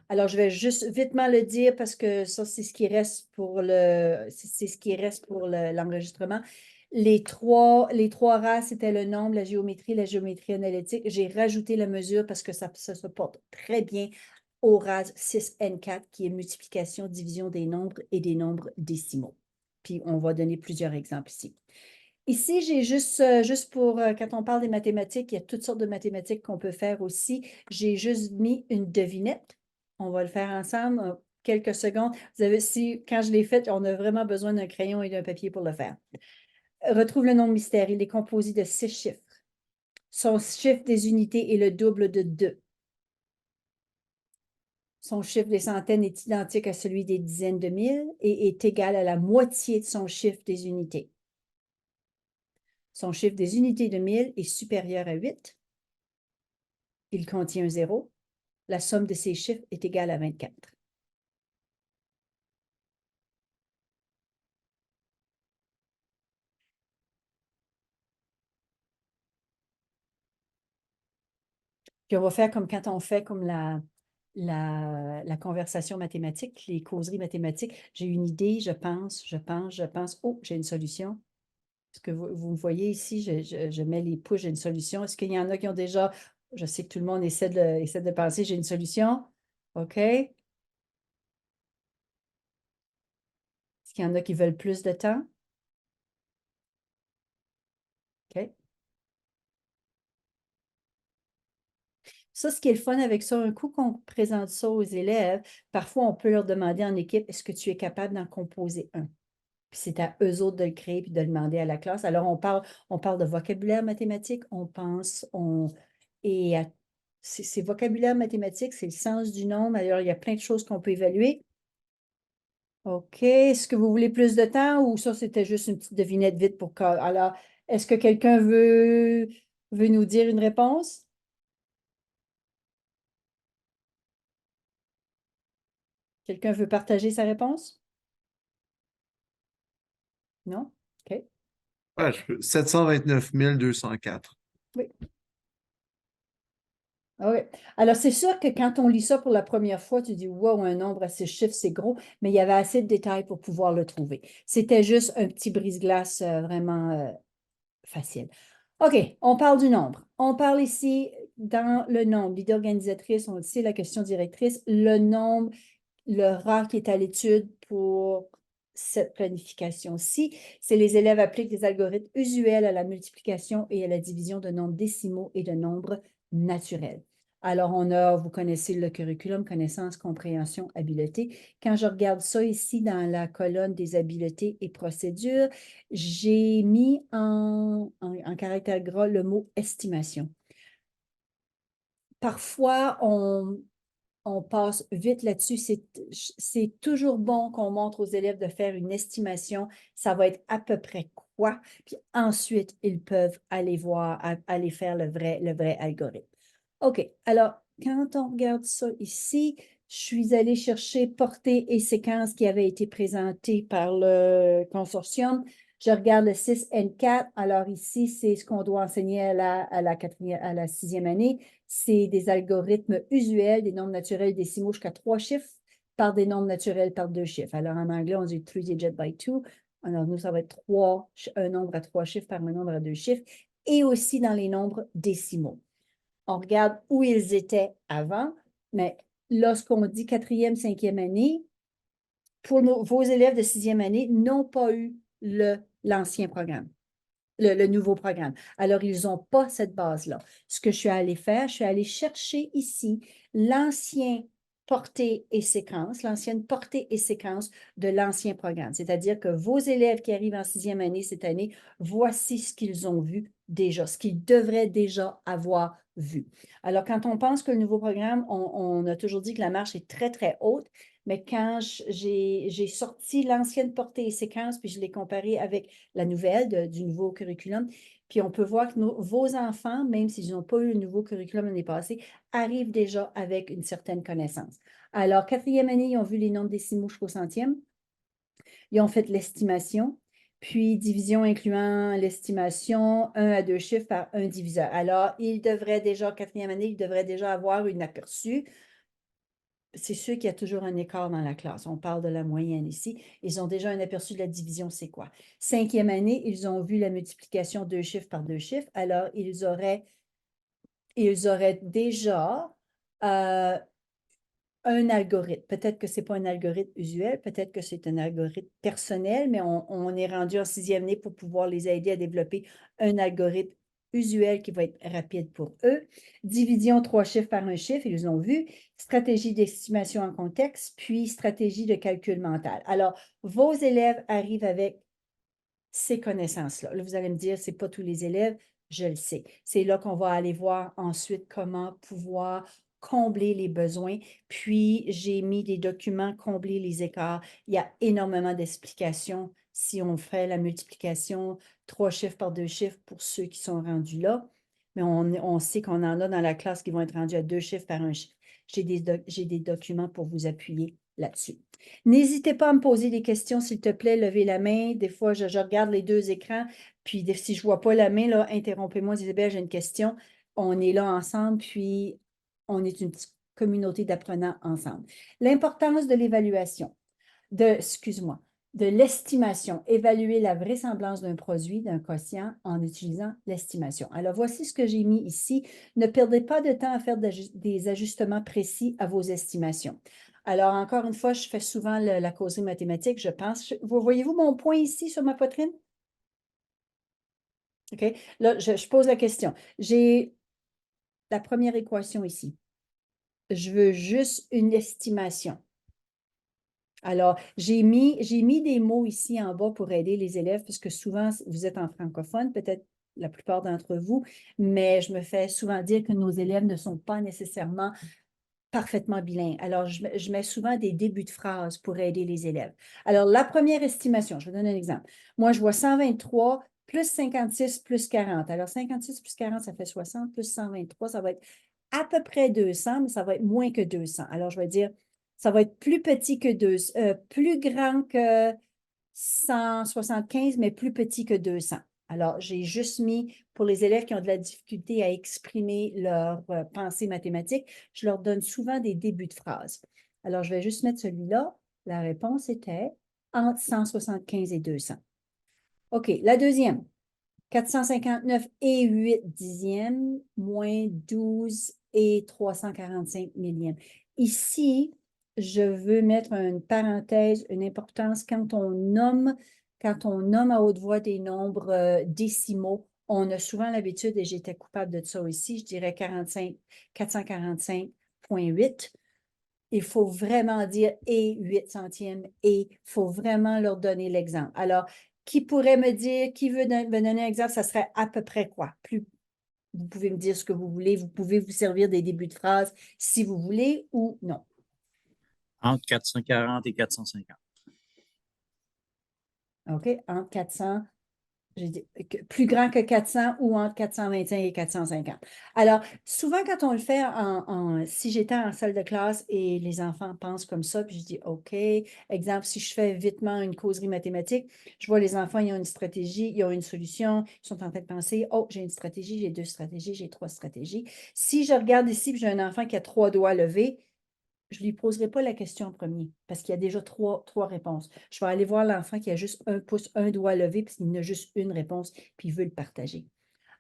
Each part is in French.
Alors, je vais juste vitement le dire parce que ça, c'est ce qui reste pour c'est ce qui reste pour l'enregistrement. Les trois races, c'était le nombre, la géométrie analytique. J'ai rajouté la mesure parce que ça se porte très bien au RAS 6N4, qui est multiplication, division des nombres et des nombres décimaux. Puis, on va donner plusieurs exemples ici. Ici, j'ai juste pour, quand on parle des mathématiques, il y a toutes sortes de mathématiques qu'on peut faire aussi. J'ai juste mis une devinette. On va le faire ensemble, quelques secondes. Vous avez, si, quand je l'ai fait, on a vraiment besoin d'un crayon et d'un papier pour le faire. Retrouve le nombre mystère. Il est composé de 6 chiffres. Son chiffre des unités est le double de 2. Son chiffre des centaines est identique à celui des dizaines de mille et est égal à la moitié de son chiffre des unités. Son chiffre des unités de 1000 est supérieur à 8. Il contient un 0. La somme de ces chiffres est égale à 24. Puis on va faire comme quand on fait comme la conversation mathématique, les causeries mathématiques. J'ai une idée, je pense. Oh, j'ai une solution. Est-ce que vous me voyez ici? Je mets les pouces, j'ai une solution. Est-ce qu'il y en a qui ont déjà... Je sais que tout le monde essaie de penser, j'ai une solution. OK? Est-ce qu'il y en a qui veulent plus de temps? OK. Ça, ce qui est le fun avec ça, un coup qu'on présente ça aux élèves, parfois on peut leur demander en équipe, est-ce que tu es capable d'en composer un? Puis c'est à eux autres de le créer puis de le demander à la classe. Alors, on parle de vocabulaire mathématique, et c'est vocabulaire mathématique, c'est le sens du nombre. Alors, il y a plein de choses qu'on peut évaluer. OK. Est-ce que vous voulez plus de temps ou ça, c'était juste une petite devinette vite pour que. Alors, est-ce que quelqu'un veut nous dire une réponse? Quelqu'un veut partager sa réponse? Non? OK. Ouais, 729 204. Oui. Ah oui. Alors, c'est sûr que quand on lit ça pour la première fois, tu dis, wow, un nombre à 6 chiffres, c'est gros, mais il y avait assez de détails pour pouvoir le trouver. C'était juste un petit brise-glace vraiment facile. OK, on parle du nombre. On parle ici dans le nombre. L'idée organisatrice, on le sait, la question directrice, le nombre, le rat qui est à l'étude pour cette planification-ci, c'est les élèves appliquent des algorithmes usuels à la multiplication et à la division de nombres décimaux et de nombres naturels. Alors, vous connaissez le curriculum, connaissance, compréhension, habileté. Quand je regarde ça ici dans la colonne des habiletés et procédures, j'ai mis en caractère gras le mot estimation. Parfois, on passe vite là-dessus. C'est toujours bon qu'on montre aux élèves de faire une estimation. Ça va être à peu près quoi? Puis ensuite, ils peuvent aller voir, aller faire le vrai algorithme. OK. Alors, quand on regarde ça ici, je suis allée chercher portée et séquence qui avait été présentée par le consortium. Je regarde le 6N4. Alors ici, c'est ce qu'on doit enseigner à la 6e année. C'est des algorithmes usuels, des nombres naturels décimaux jusqu'à 3 chiffres par des nombres naturels par 2 chiffres. Alors en anglais, on dit 3 digits by 2. Alors nous, ça va être un nombre à 3 chiffres par un nombre à 2 chiffres. Et aussi dans les nombres décimaux. On regarde où ils étaient avant, mais lorsqu'on dit 4e, 5e année, pour vos élèves de 6e année, n'ont pas eu l'ancien programme, le nouveau programme. Alors, ils n'ont pas cette base-là. Ce que je suis allée faire, je suis allée chercher ici l'ancien portée et séquence, l'ancienne portée et séquence de l'ancien programme. C'est-à-dire que vos élèves qui arrivent en 6e année cette année, voici ce qu'ils ont vu déjà, ce qu'ils devraient déjà avoir vu. Alors, quand on pense que le nouveau programme, on a toujours dit que la marche est très, très haute, mais quand j'ai sorti l'ancienne portée et séquence, puis je l'ai comparée avec la nouvelle du nouveau curriculum, puis on peut voir que vos enfants, même s'ils n'ont pas eu le nouveau curriculum l'année passée, arrivent déjà avec une certaine connaissance. Alors, 4e année, ils ont vu les nombres décimaux jusqu'au centième. Ils ont fait l'estimation, puis division incluant l'estimation, 1 à 2 chiffres par un diviseur. Alors, ils devraient déjà, 4e année, ils devraient déjà avoir une aperçu c'est sûr qu'il y a toujours un écart dans la classe. On parle de la moyenne ici. Ils ont déjà un aperçu de la division, c'est quoi? 5e année, ils ont vu la multiplication 2 chiffres par 2 chiffres. Alors, ils auraient déjà un algorithme. Peut-être que ce n'est pas un algorithme usuel, peut-être que c'est un algorithme personnel, mais on est rendu en 6e année pour pouvoir les aider à développer un algorithme usuel qui va être rapide pour eux. Division 3 chiffres par un chiffre, ils l'ont vu. Stratégie d'estimation en contexte, puis stratégie de calcul mental. Alors, vos élèves arrivent avec ces connaissances-là. Là, vous allez me dire, ce n'est pas tous les élèves, je le sais. C'est là qu'on va aller voir ensuite comment pouvoir combler les besoins. Puis, j'ai mis des documents, combler les écarts. Il y a énormément d'explications si on fait la multiplication 3 chiffres par 2 chiffres pour ceux qui sont rendus là. Mais on sait qu'on en a dans la classe qui vont être rendus à 2 chiffres par un chiffre. J'ai des documents pour vous appuyer là-dessus. N'hésitez pas à me poser des questions, s'il te plaît, levez la main. Des fois, je regarde les 2 écrans, puis si je ne vois pas la main, là, interrompez-moi, Isabelle, j'ai une question. On est là ensemble, puis on est une petite communauté d'apprenants ensemble. L'importance de l'évaluation, excuse-moi, de l'estimation, évaluer la vraisemblance d'un produit, d'un quotient en utilisant l'estimation. Alors, voici ce que j'ai mis ici. Ne perdez pas de temps à faire des ajustements précis à vos estimations. Alors, encore une fois, je fais souvent la causerie mathématique, je pense. Voyez-vous mon point ici sur ma poitrine? OK. Là, je pose la question. J'ai la première équation ici. Je veux juste une estimation. Alors, j'ai mis des mots ici en bas pour aider les élèves, parce que souvent, vous êtes en francophone, peut-être la plupart d'entre vous, mais je me fais souvent dire que nos élèves ne sont pas nécessairement parfaitement bilingues. Alors, je mets souvent des débuts de phrases pour aider les élèves. Alors, la première estimation, je vais donner un exemple. Moi, je vois 123 plus 56 plus 40. Alors, 56 plus 40, ça fait 60, plus 123, ça va être à peu près 200, mais ça va être moins que 200. Alors, je vais dire, ça va être plus petit que plus grand que 175, mais plus petit que 200. Alors, j'ai juste mis, pour les élèves qui ont de la difficulté à exprimer leur pensée mathématique, je leur donne souvent des débuts de phrases. Alors, je vais juste mettre celui-là. La réponse était entre 175 et 200. OK, la deuxième. 459 et 8 dixièmes, moins 12 et 345 millièmes. Ici, je veux mettre une parenthèse, une importance quand on nomme à haute voix des nombres décimaux. On a souvent l'habitude, et j'étais coupable de ça aussi, je dirais 445,8. Il faut vraiment dire et 8 centièmes et il faut vraiment leur donner l'exemple. Alors, qui pourrait me dire, qui veut me donner un exemple, ça serait à peu près quoi? Vous pouvez me dire ce que vous voulez, vous pouvez vous servir des débuts de phrase si vous voulez ou non. Entre 440 et 450. OK? Entre 400, j'ai dit, plus grand que 400 ou entre 425 et 450. Alors, souvent, quand on le fait, si j'étais en salle de classe et les enfants pensent comme ça, puis je dis, OK, exemple, si je fais vitement une causerie mathématique, je vois les enfants, ils ont une stratégie, ils ont une solution, ils sont en train de penser, oh, j'ai une stratégie, j'ai 2 stratégies, j'ai 3 stratégies. Si je regarde ici, puis j'ai un enfant qui a 3 doigts levés, je ne lui poserai pas la question en premier parce qu'il y a déjà trois réponses. Je vais aller voir l'enfant qui a juste un pouce, un doigt levé, parce qu'il n'a juste une réponse, puis il veut le partager.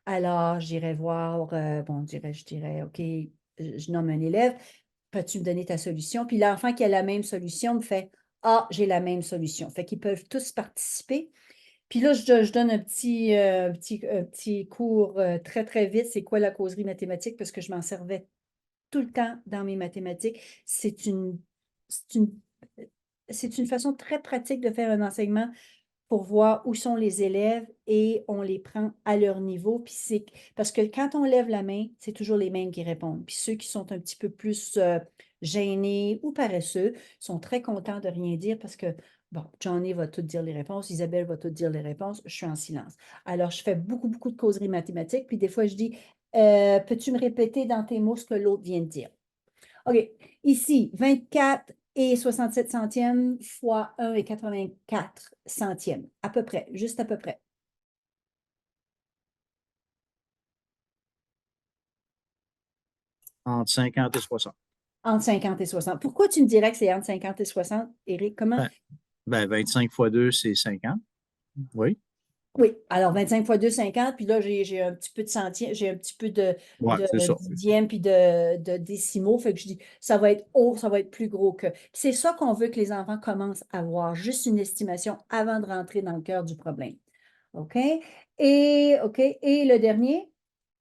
Alors, j'irai voir, je dirais, OK, je nomme un élève, peux-tu me donner ta solution? Puis l'enfant qui a la même solution me fait, ah, j'ai la même solution. Fait qu'ils peuvent tous participer. Puis là, je donne un petit cours très, très vite. C'est quoi la causerie mathématique? Parce que je m'en servais tout le temps dans mes mathématiques. C'est une façon très pratique de faire un enseignement pour voir où sont les élèves et on les prend à leur niveau. Puis parce que quand on lève la main, c'est toujours les mêmes qui répondent. Puis ceux qui sont un petit peu plus gênés ou paresseux sont très contents de rien dire parce que, bon, Johnny va tout dire les réponses, Isabelle va tout dire les réponses, je suis en silence. Alors, je fais beaucoup, beaucoup de causeries mathématiques, puis des fois, je dis, peux-tu me répéter dans tes mots ce que l'autre vient de dire? OK. Ici, 24 et 67 centièmes fois 1 et 84 centièmes. À peu près, juste à peu près. Entre 50 et 60. Entre 50 et 60. Pourquoi tu me dirais que c'est entre 50 et 60, Éric? Comment? Ben, 25 fois 2, c'est 50. Oui. Oui, alors 25 fois 2, 50, puis là, j'ai un petit peu de centième, j'ai un petit peu Ouais, de c'est ça. dixième puis de décimaux, fait que je dis, ça va être haut, ça va être plus gros que. Puis c'est ça qu'on veut que les enfants commencent à avoir, juste une estimation avant de rentrer dans le cœur du problème. OK? OK, et le dernier,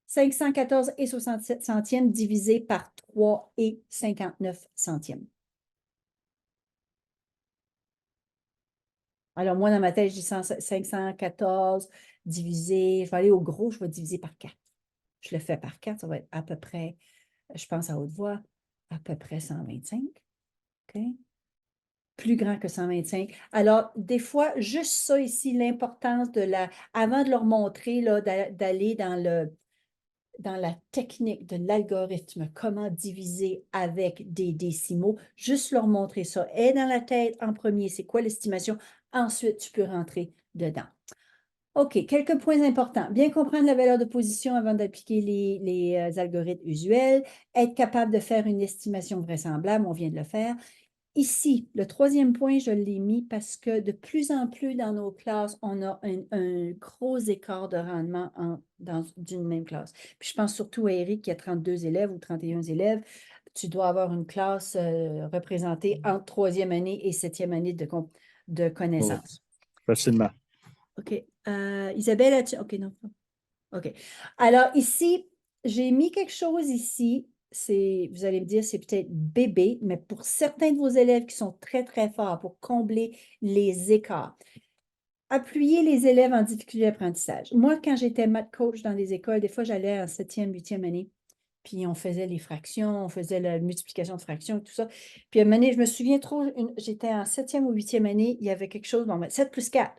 514 et 67 centièmes divisé par 3 et 59 centièmes. Alors, moi, dans ma tête, je dis 514 divisé, je vais aller au gros, je vais diviser par 4. Je le fais par 4, ça va être à peu près, je pense à haute voix, à peu près 125. OK? Plus grand que 125. Alors, des fois, juste ça ici, l'importance de avant de leur montrer d'aller dans la technique de l'algorithme, comment diviser avec des décimaux, juste leur montrer ça. Et dans la tête en premier, c'est quoi l'estimation? Ensuite, tu peux rentrer dedans. OK, quelques points importants. Bien comprendre la valeur de position avant d'appliquer les algorithmes usuels. Être capable de faire une estimation vraisemblable, on vient de le faire. Ici, le troisième point, je l'ai mis parce que de plus en plus dans nos classes, on a un gros écart de rendement dans une même classe. Puis je pense surtout à Eric qui a 32 élèves ou 31 élèves. Tu dois avoir une classe représentée entre troisième année et septième année de Ouais, connaissances. facilement. OK. Isabelle, as-tu... OK, non. OK. Alors ici, j'ai mis quelque chose ici. Vous allez me dire, c'est peut-être bébé, mais pour certains de vos élèves qui sont très, très forts pour combler les écarts, appuyez les élèves en difficulté d'apprentissage. Moi, quand j'étais math coach dans les écoles, des fois, j'allais en septième, huitième année, puis on faisait les fractions, on faisait la multiplication de fractions, tout ça. Puis à un moment donné, je me souviens trop, j'étais en septième ou huitième année, il y avait quelque chose, bon, 7 plus 4.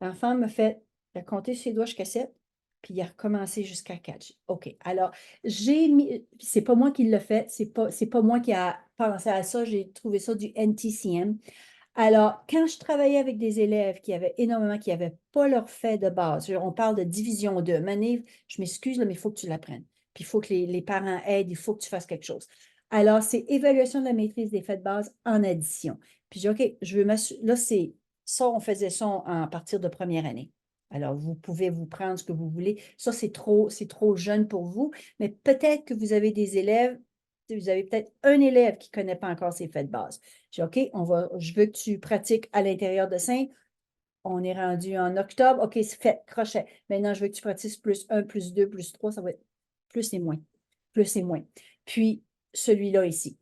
L'enfant me fait, il a compté sur ses doigts jusqu'à 7, puis il a recommencé jusqu'à 4. OK. Alors, j'ai mis, c'est pas moi qui l'ai fait, c'est pas moi qui a pensé à ça, j'ai trouvé ça du NTCM. Alors, quand je travaillais avec des élèves qui avaient énormément, qui n'avaient pas leur fait de base, on parle de division 2. Manive, je m'excuse, mais il faut que tu l'apprennes. Puis il faut que les parents aident, il faut que tu fasses quelque chose. Alors, c'est évaluation de la maîtrise des faits de base en addition. Puis j'ai OK, je veux m'assurer. Là, c'est ça, on faisait ça à partir de première année. Alors, vous pouvez vous prendre ce que vous voulez. Ça, c'est trop jeune pour vous, mais peut-être que vous avez des élèves, vous avez peut-être un élève qui ne connaît pas encore ses faits de base. J'ai OK, je veux que tu pratiques à l'intérieur de 5. On est rendu en octobre. OK, c'est fait, crochet. Maintenant, je veux que tu pratiques plus 1, plus 2, plus 3. Ça va être plus et moins. Plus et moins. Puis, celui-là ici.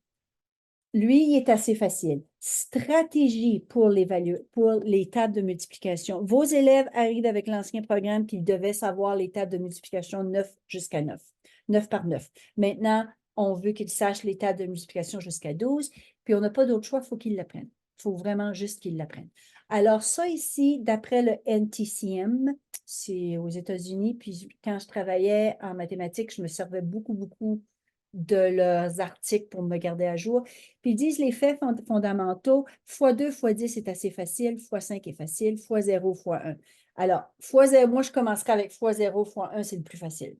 Lui, il est assez facile. Stratégie pour les tables de multiplication. Vos élèves arrivent avec l'ancien programme qu'ils devaient savoir les tables de multiplication 9 jusqu'à 9. 9 par 9. Maintenant, on veut qu'ils sachent les tables de multiplication jusqu'à 12, puis on n'a pas d'autre choix, il faut qu'ils l'apprennent. Il faut vraiment juste qu'ils l'apprennent. Alors, ça ici, d'après le NTCM, c'est aux États-Unis, puis quand je travaillais en mathématiques, je me servais beaucoup de leurs articles pour me garder à jour. Puis ils disent les faits fondamentaux, x2, x10 est assez facile, x5 est facile, x0, x1. Alors, x0, moi je commencerai avec x0, x1, c'est le plus facile.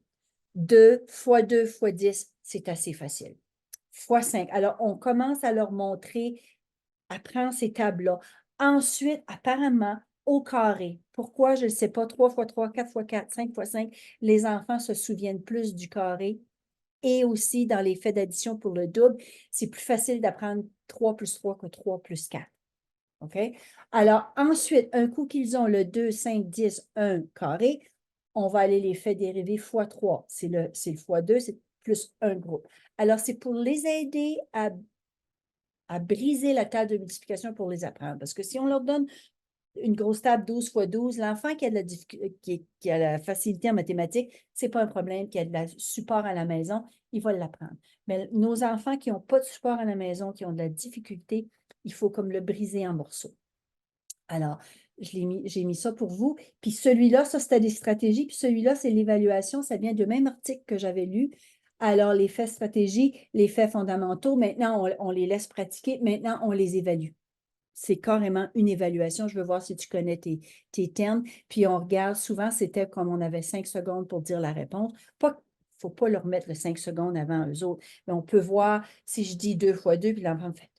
2, x2, x10, c'est assez facile. x5. Alors, on commence à leur montrer, apprendre ces tables-là. Ensuite, apparemment, au carré. Pourquoi? Je ne sais pas. 3 x 3, 4 x 4, 5 x 5. Les enfants se souviennent plus du carré et aussi dans les faits d'addition pour le double, c'est plus facile d'apprendre 3 plus 3 que 3 plus 4. OK? Alors, ensuite, un coup qu'ils ont le 2, 5, 10, 1 carré, on va aller les faits dérivés fois 3. C'est le fois 2, c'est plus un groupe. Alors, c'est pour les aider à briser la table de multiplication pour les apprendre. Parce que si on leur donne une grosse table 12 x 12, l'enfant qui a qui a la facilité en mathématiques, ce n'est pas un problème, qui a de la support à la maison, il va l'apprendre. Mais nos enfants qui n'ont pas de support à la maison, qui ont de la difficulté, il faut comme le briser en morceaux. Alors, j'ai mis ça pour vous. Puis celui-là, ça, c'était des stratégies. Puis celui-là, c'est l'évaluation. Ça vient du même article que j'avais lu. Alors, les faits stratégies, les faits fondamentaux, maintenant, on les laisse pratiquer. Maintenant, on les évalue. C'est carrément une évaluation. Je veux voir si tu connais tes termes. Puis on regarde, souvent, c'était comme on avait 5 secondes pour dire la réponse. Pas faut pas leur mettre le 5 secondes avant eux autres. Mais on peut voir si je dis 2 fois 2, puis l'enfant me fait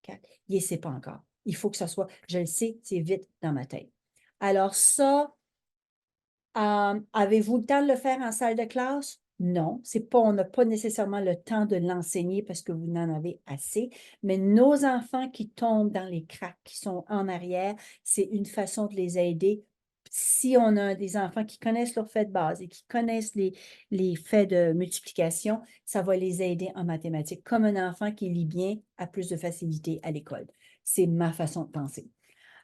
4. Il ne sait pas encore. Il faut que ça soit, je le sais, c'est vite dans ma tête. Alors ça, avez-vous le temps de le faire en salle de classe? Non, c'est pas, on n'a pas nécessairement le temps de l'enseigner parce que vous n'en avez assez, mais nos enfants qui tombent dans les cracks, qui sont en arrière, c'est une façon de les aider. Si on a des enfants qui connaissent leurs faits de base et qui connaissent les faits de multiplication, ça va les aider en mathématiques, comme un enfant qui lit bien a plus de facilité à l'école. C'est ma façon de penser.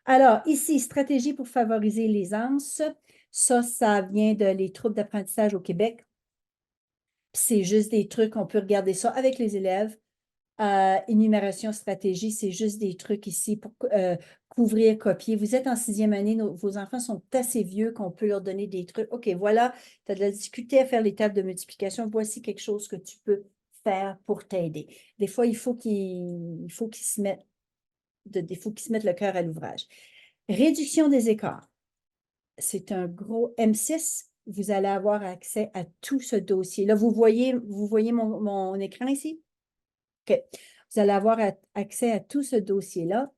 Alors, ici, stratégie pour favoriser l'aisance. Ça vient de les troubles d'apprentissage au Québec. C'est juste des trucs, on peut regarder ça avec les élèves. Énumération, stratégie, c'est juste des trucs ici pour couvrir, copier. Vous êtes en 6e année, vos enfants sont assez vieux qu'on peut leur donner des trucs. OK, voilà, tu as de la difficulté à faire les tables de multiplication. Voici quelque chose que tu peux faire pour t'aider. Des fois, il faut qu'ils se mettent le cœur à l'ouvrage. Réduction des écarts. C'est un gros M6. Vous allez avoir accès à tout ce dossier. Là, vous voyez mon écran ici? OK. Vous allez avoir accès à tout ce dossier-là.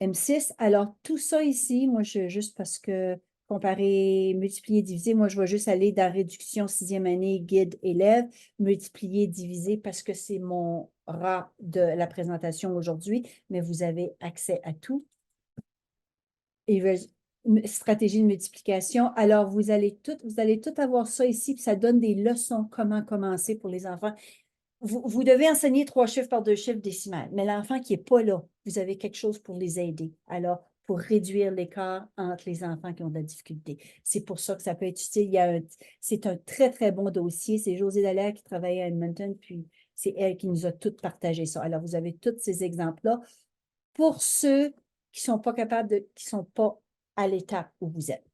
M6. Alors, tout ça ici, moi, juste parce que comparer, multiplier, diviser, moi, je vais juste aller dans réduction 6e année, guide élève, multiplier, diviser, parce que c'est mon rat de la présentation aujourd'hui, mais vous avez accès à tout. Et stratégie de multiplication. Alors, vous allez tout avoir ça ici, puis ça donne des leçons comment commencer pour les enfants. Vous devez enseigner 3 chiffres par 2 chiffres décimales, mais l'enfant qui n'est pas là, vous avez quelque chose pour les aider. Alors, pour réduire l'écart entre les enfants qui ont de la difficulté. C'est pour ça que ça peut être utile. C'est un très, très bon dossier. C'est Josée Dallaire qui travaille à Edmonton, puis c'est elle qui nous a toutes partagé ça. Alors, vous avez tous ces exemples-là. Pour ceux qui ne sont pas capables qui ne sont pas à l'étape où vous êtes.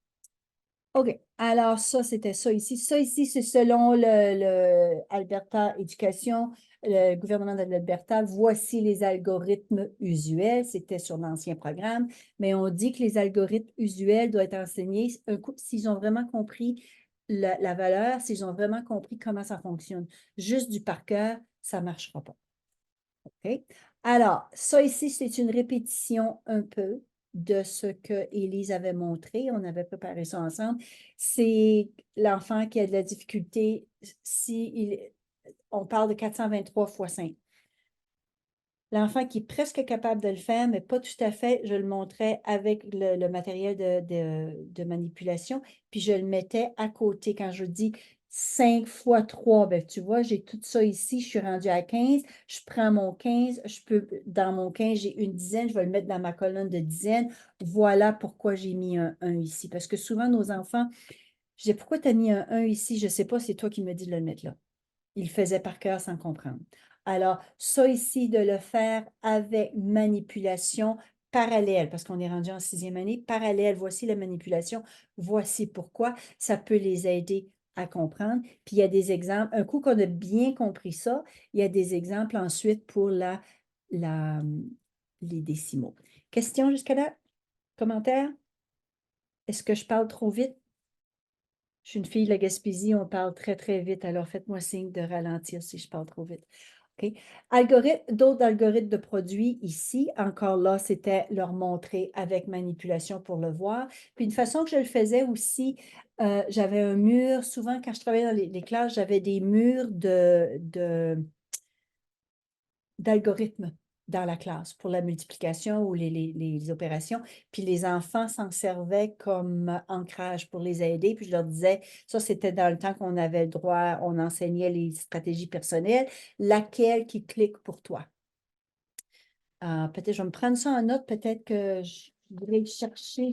OK. Alors, ça, c'était ça ici. Ça ici, c'est selon le Alberta Éducation, le gouvernement de l'Alberta. Voici les algorithmes usuels. C'était sur l'ancien programme. Mais on dit que les algorithmes usuels doivent être enseignés s'ils ont vraiment compris la valeur, s'ils ont vraiment compris comment ça fonctionne. Juste du par cœur, ça ne marchera pas. OK? Alors, ça ici, c'est une répétition un peu de ce que Élise avait montré. On avait préparé ça ensemble. C'est l'enfant qui a de la difficulté. On parle de 423 fois 5. L'enfant qui est presque capable de le faire, mais pas tout à fait, je le montrais avec le matériel de manipulation, puis je le mettais à côté. Quand je dis 5 fois 3, ben, tu vois, j'ai tout ça ici, je suis rendue à 15, je prends mon 15, dans mon 15, j'ai une dizaine, je vais le mettre dans ma colonne de dizaines. Voilà pourquoi j'ai mis un 1 ici. Parce que souvent, nos enfants, je dis, pourquoi tu as mis un 1 ici? Je ne sais pas, c'est toi qui me dis de le mettre là. Il faisait par cœur sans comprendre. Alors, ça ici, de le faire avec manipulation parallèle, parce qu'on est rendu en 6e année, parallèle, voici la manipulation, voici pourquoi, ça peut les aider à comprendre. Puis, il y a des exemples, un coup qu'on a bien compris ça, il y a des exemples ensuite pour les décimaux. Question jusqu'à là? Commentaire? Est-ce que je parle trop vite? Je suis une fille de la Gaspésie, on parle très, très vite, alors faites-moi signe de ralentir si je parle trop vite. OK. D'autres algorithmes de produits ici, encore là, c'était leur montrer avec manipulation pour le voir. Puis une façon que je le faisais aussi, j'avais un mur, souvent quand je travaillais dans les classes, j'avais des murs d'algorithmes dans la classe pour la multiplication ou les opérations. Puis les enfants s'en servaient comme ancrage pour les aider. Puis je leur disais, ça c'était dans le temps qu'on avait le droit, on enseignait les stratégies personnelles, laquelle qui clique pour toi. Peut-être je vais me prendre ça en note, peut-être que je voudrais le chercher.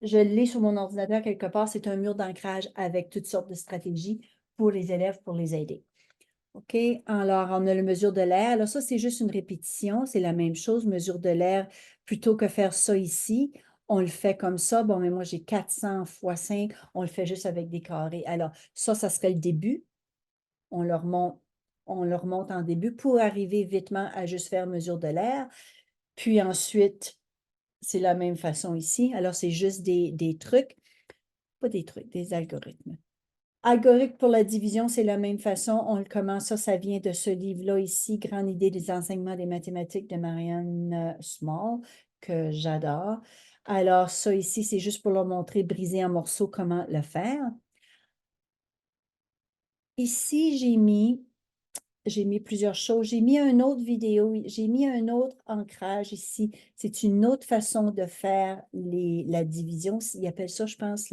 Je l'ai sur mon ordinateur quelque part, c'est un mur d'ancrage avec toutes sortes de stratégies pour les élèves, pour les aider. OK, alors on a la mesure de l'air. Alors ça, c'est juste une répétition. C'est la même chose, mesure de l'air. Plutôt que faire ça ici, on le fait comme ça. Bon, mais moi, j'ai 400 fois 5. On le fait juste avec des carrés. Alors, ça serait le début. On le remonte en début pour arriver vitement à juste faire mesure de l'air. Puis ensuite, c'est la même façon ici. Alors, c'est juste des trucs. Pas des trucs, des algorithmes. Algorithme pour la division, c'est la même façon. On le commence, ça vient de ce livre-là ici, Grande idée des enseignements des mathématiques de Marianne Small, que j'adore. Alors, ça ici, c'est juste pour leur montrer, briser en morceaux, comment le faire. Ici, j'ai mis plusieurs choses. J'ai mis une autre vidéo, j'ai mis un autre ancrage ici. C'est une autre façon de faire la division. Ils appellent ça, je pense,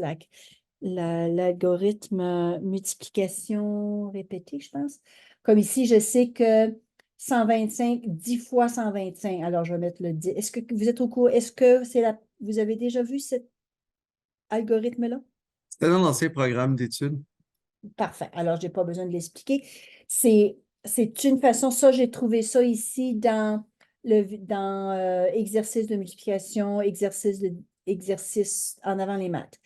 l'algorithme multiplication répétée, je pense. Comme ici, je sais que 125, 10 fois 125. Alors, je vais mettre le 10. Est-ce que vous êtes au courant? Est-ce que vous avez déjà vu cet algorithme-là? C'était dans l'ancien programme d'études. Parfait. Alors, je n'ai pas besoin de l'expliquer. C'est une façon, ça, j'ai trouvé ça ici dans exercice de multiplication, exercice en avant les maths.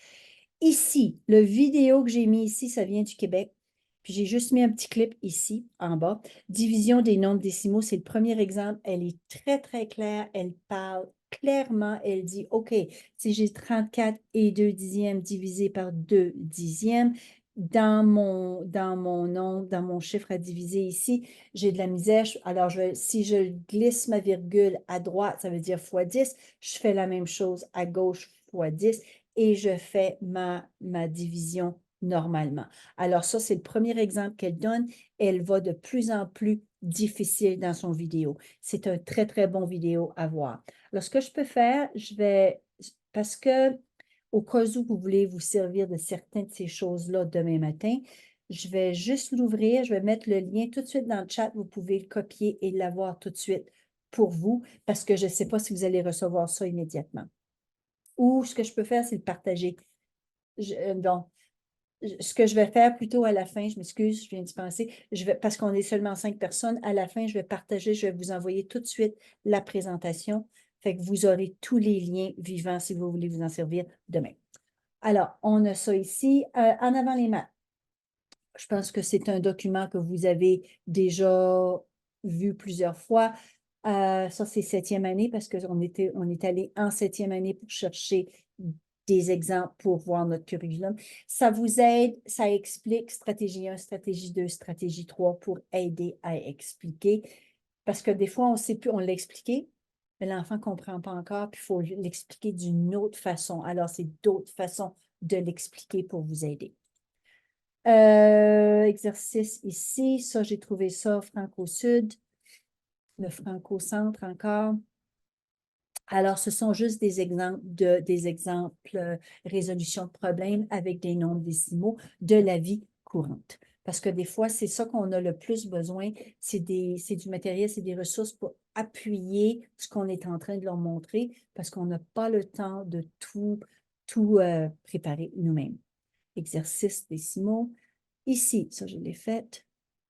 Ici, le vidéo que j'ai mis ici, ça vient du Québec. Puis j'ai juste mis un petit clip ici, en bas. Division des nombres décimaux, c'est le premier exemple. Elle est très, très claire. Elle parle clairement. Elle dit, OK, si j'ai 34 et 2 dixièmes divisé par 2 dixièmes, dans mon chiffre à diviser ici, j'ai de la misère. Alors, si je glisse ma virgule à droite, ça veut dire fois 10. Je fais la même chose à gauche fois 10 et je fais ma division normalement. Alors, ça, c'est le premier exemple qu'elle donne. Elle va de plus en plus difficile dans son vidéo. C'est un très, très bon vidéo à voir. Alors, ce que je peux faire, parce que au cas où vous voulez vous servir de certaines de ces choses-là demain matin, je vais juste l'ouvrir, je vais mettre le lien tout de suite dans le chat. Vous pouvez le copier et l'avoir tout de suite pour vous parce que je ne sais pas si vous allez recevoir ça immédiatement. Ou ce que je peux faire, c'est le partager. Donc, ce que je vais faire plutôt à la fin, je m'excuse, je viens d'y penser, parce qu'on est seulement 5 personnes, à la fin, je vais partager, je vais vous envoyer tout de suite la présentation. Fait que vous aurez tous les liens vivants si vous voulez vous en servir demain. Alors, on a ça ici. En avant les maths. Je pense que c'est un document que vous avez déjà vu plusieurs fois. Ça, c'est 7e année parce qu'on est allé en 7e année pour chercher des exemples pour voir notre curriculum. Ça vous aide, ça explique stratégie 1, stratégie 2, stratégie 3 pour aider à expliquer. Parce que des fois, on ne sait plus, on l'a expliqué, mais l'enfant ne comprend pas encore, puis il faut l'expliquer d'une autre façon. Alors, c'est d'autres façons de l'expliquer pour vous aider. Exercice ici, ça, j'ai trouvé ça franco-sud, le franco-centre encore. Alors, ce sont juste des exemples résolution de problèmes avec des nombres décimaux de la vie courante. Parce que des fois, c'est ça qu'on a le plus besoin, c'est du matériel, c'est des ressources pour appuyer ce qu'on est en train de leur montrer parce qu'on n'a pas le temps de tout préparer nous-mêmes. Exercice décimaux. Ici, ça, je l'ai fait.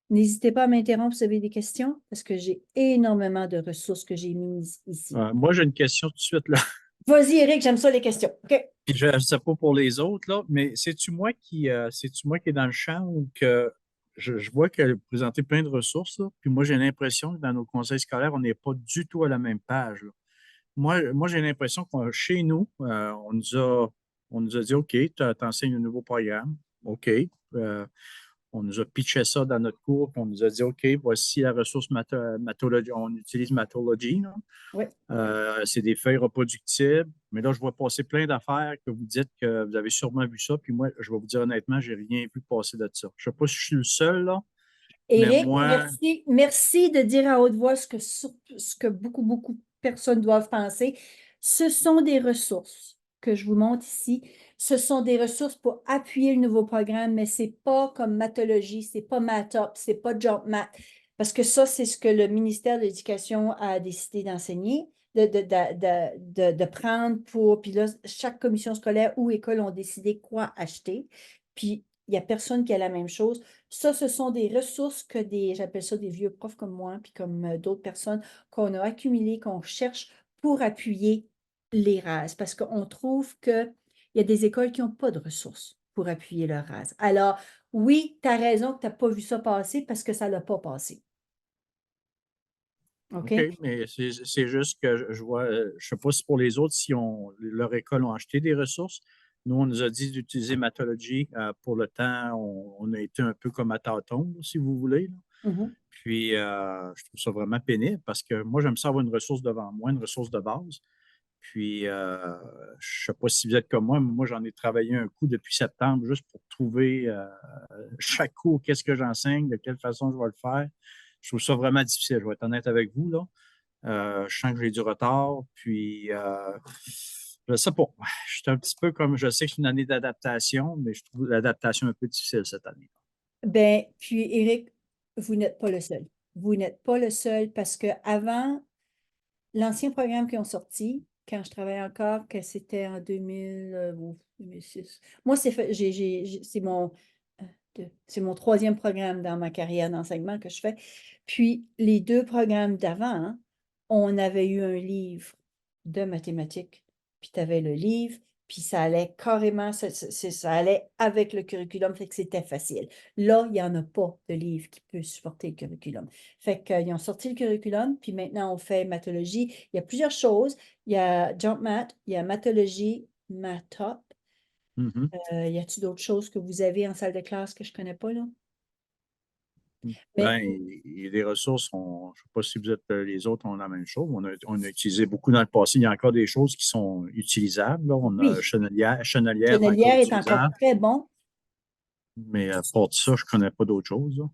N'hésitez pas à m'interrompre si vous avez des questions, parce que j'ai énormément de ressources que j'ai mises ici. Moi, j'ai une question tout de suite, là. Vas-y, Eric, j'aime ça les questions. OK. Puis je ne sais pas pour les autres, là, mais c'est-tu moi qui est dans le champ ou que je vois qu'elle a présenté plein de ressources, là, puis moi, j'ai l'impression que dans nos conseils scolaires, on n'est pas du tout à la même page, là. Moi j'ai l'impression que chez nous, on nous a dit, OK, tu enseignes un nouveau programme. OK. On nous a pitché ça dans notre cours, puis on nous a dit, OK, voici la ressource Mathology. On utilise Mathology, là. Oui. C'est des feuilles reproductibles. Mais là, je vois passer plein d'affaires que vous dites que vous avez sûrement vu ça. Puis moi, je vais vous dire honnêtement, j'ai rien vu passer de ça. Je ne sais pas si je suis le seul, là, mais Éric, moi, merci. Merci de dire à haute voix ce que beaucoup, beaucoup de personnes doivent penser. Ce sont des ressources que je vous montre ici. Ce sont des ressources pour appuyer le nouveau programme, mais ce n'est pas comme Mathologie, ce n'est pas Mathop, ce n'est pas JumpMath, parce que ça, c'est ce que le ministère de l'Éducation a décidé d'enseigner, de prendre pour, puis là, chaque commission scolaire ou école ont décidé quoi acheter. Puis, il n'y a personne qui a la même chose. Ça, ce sont des ressources que j'appelle ça des vieux profs comme moi, puis comme d'autres personnes qu'on a accumulées, qu'on cherche pour appuyer les rases, parce qu'on trouve qu'il y a des écoles qui n'ont pas de ressources pour appuyer leur rase. Alors, oui, tu as raison que tu n'as pas vu ça passer parce que ça ne l'a pas passé. OK? OK, mais c'est juste que je vois, je ne sais pas si pour les autres, si leur école ont acheté des ressources, Nous, on nous a dit d'utiliser Mathology pour le temps. On a été un peu comme à tâtons, là, si vous voulez, là. Mhm. Puis, je trouve ça vraiment pénible parce que moi, j'aime ça avoir une ressource devant moi, une ressource de base. Puis, je ne sais pas si vous êtes comme moi, mais moi, j'en ai travaillé un coup depuis septembre juste pour trouver chaque cours, qu'est-ce que j'enseigne, de quelle façon je vais le faire. Je trouve ça vraiment difficile, je vais être honnête avec vous, là. Je sens que j'ai du retard, puis je sais pas. Je suis un petit peu comme, je sais que c'est une année d'adaptation, mais je trouve l'adaptation un peu difficile cette année. Ben, puis Éric, vous n'êtes pas le seul. Vous n'êtes pas le seul parce que avant, l'ancien programme qui ont sorti, quand je travaillais encore, que c'était en 2000, ou 2006. Moi, c'est mon troisième programme dans ma carrière d'enseignement que je fais. Puis, les deux programmes d'avant, hein, on avait eu un livre de mathématiques. Puis, tu avais le livre, puis ça allait carrément, ça allait avec le curriculum, fait que c'était facile. Là, il n'y en a pas de livre qui peut supporter le curriculum. Fait qu'ils ont sorti le curriculum, puis maintenant on fait mathologie. Il y a plusieurs choses. Il y a Jump Math, il y a mathologie, Mathop. Mhm. Y a-t-il d'autres choses que vous avez en salle de classe que je ne connais pas, là? Ben, Mais il y a des ressources, je ne sais pas si vous êtes les autres ont la même chose. On a utilisé beaucoup dans le passé. Il y a encore des choses qui sont utilisables, là. On a oui, Chenelière encore Tonnelière est encore utilisable, très bon. mais pour ça, je ne connais pas d'autres choses, là.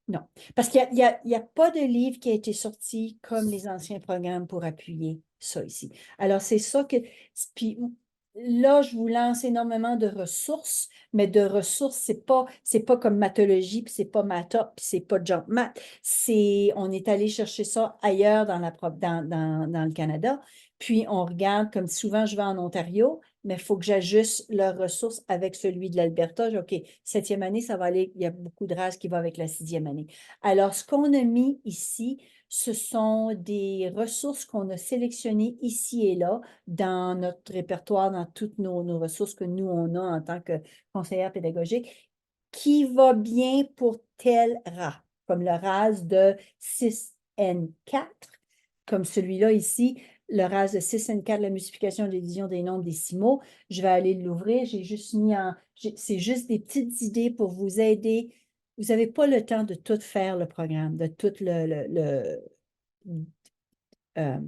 Non, parce qu'il y a pas de livre qui a été sorti comme les anciens programmes pour appuyer ça ici. Alors, c'est ça que... Puis là, je vous lance énormément de ressources, mais de ressources, c'est pas comme Mathologie, puis c'est pas Mathop, puis c'est pas Jump Math. On est allé chercher ça ailleurs dans le Canada, puis on regarde, comme souvent je vais en Ontario, mais il faut que j'ajuste leurs ressources avec celui de l'Alberta. OK, 7e année, ça va aller. Il y a beaucoup de races qui vont avec la 6e année. Alors, ce qu'on a mis ici, ce sont des ressources qu'on a sélectionnées ici et là dans notre répertoire, dans toutes nos ressources que nous, on a en tant que conseillère pédagogique, qui va bien pour tel rat, comme le RAS de 6N4, comme celui-là ici, le RAS de 6N4, la multiplication et la division des nombres décimaux. Je vais aller l'ouvrir. J'ai juste mis c'est juste des petites idées pour vous aider. Vous n'avez pas le temps de tout faire le programme, de tout euh,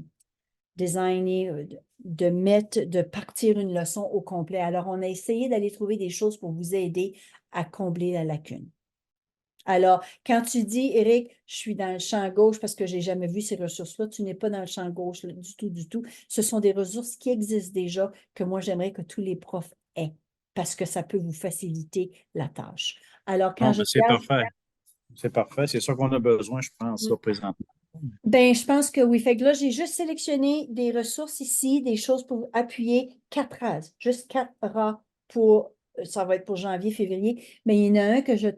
designer, de partir une leçon au complet. Alors, on a essayé d'aller trouver des choses pour vous aider à combler la lacune. Alors, quand tu dis, Éric, je suis dans le champ gauche parce que je n'ai jamais vu ces ressources-là, tu n'es pas dans le champ gauche là, du tout, du tout. Ce sont des ressources qui existent déjà que moi, j'aimerais que tous les profs aient parce que ça peut vous faciliter la tâche. Alors, quand Non, je ben, c'est regarde, parfait. C'est parfait. C'est ça qu'on a besoin, je pense, là, présentement. ben, je pense que oui. Fait que là, j'ai juste sélectionné des ressources ici, des choses pour appuyer 4 rases, juste 4 ras ça va être pour janvier, février, mais il y en a un que je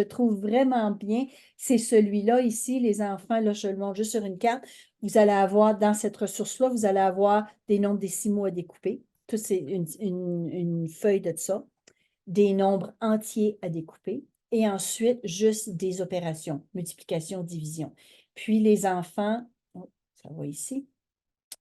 trouve vraiment bien, c'est celui-là ici, les enfants, là, je le montre juste sur une carte. Vous allez avoir, dans cette ressource-là, vous allez avoir des nombres décimaux à découper. Tout, c'est une feuille de ça. Des nombres entiers à découper. Et ensuite, juste des opérations, multiplication, division. Puis les enfants, oh, ça va ici.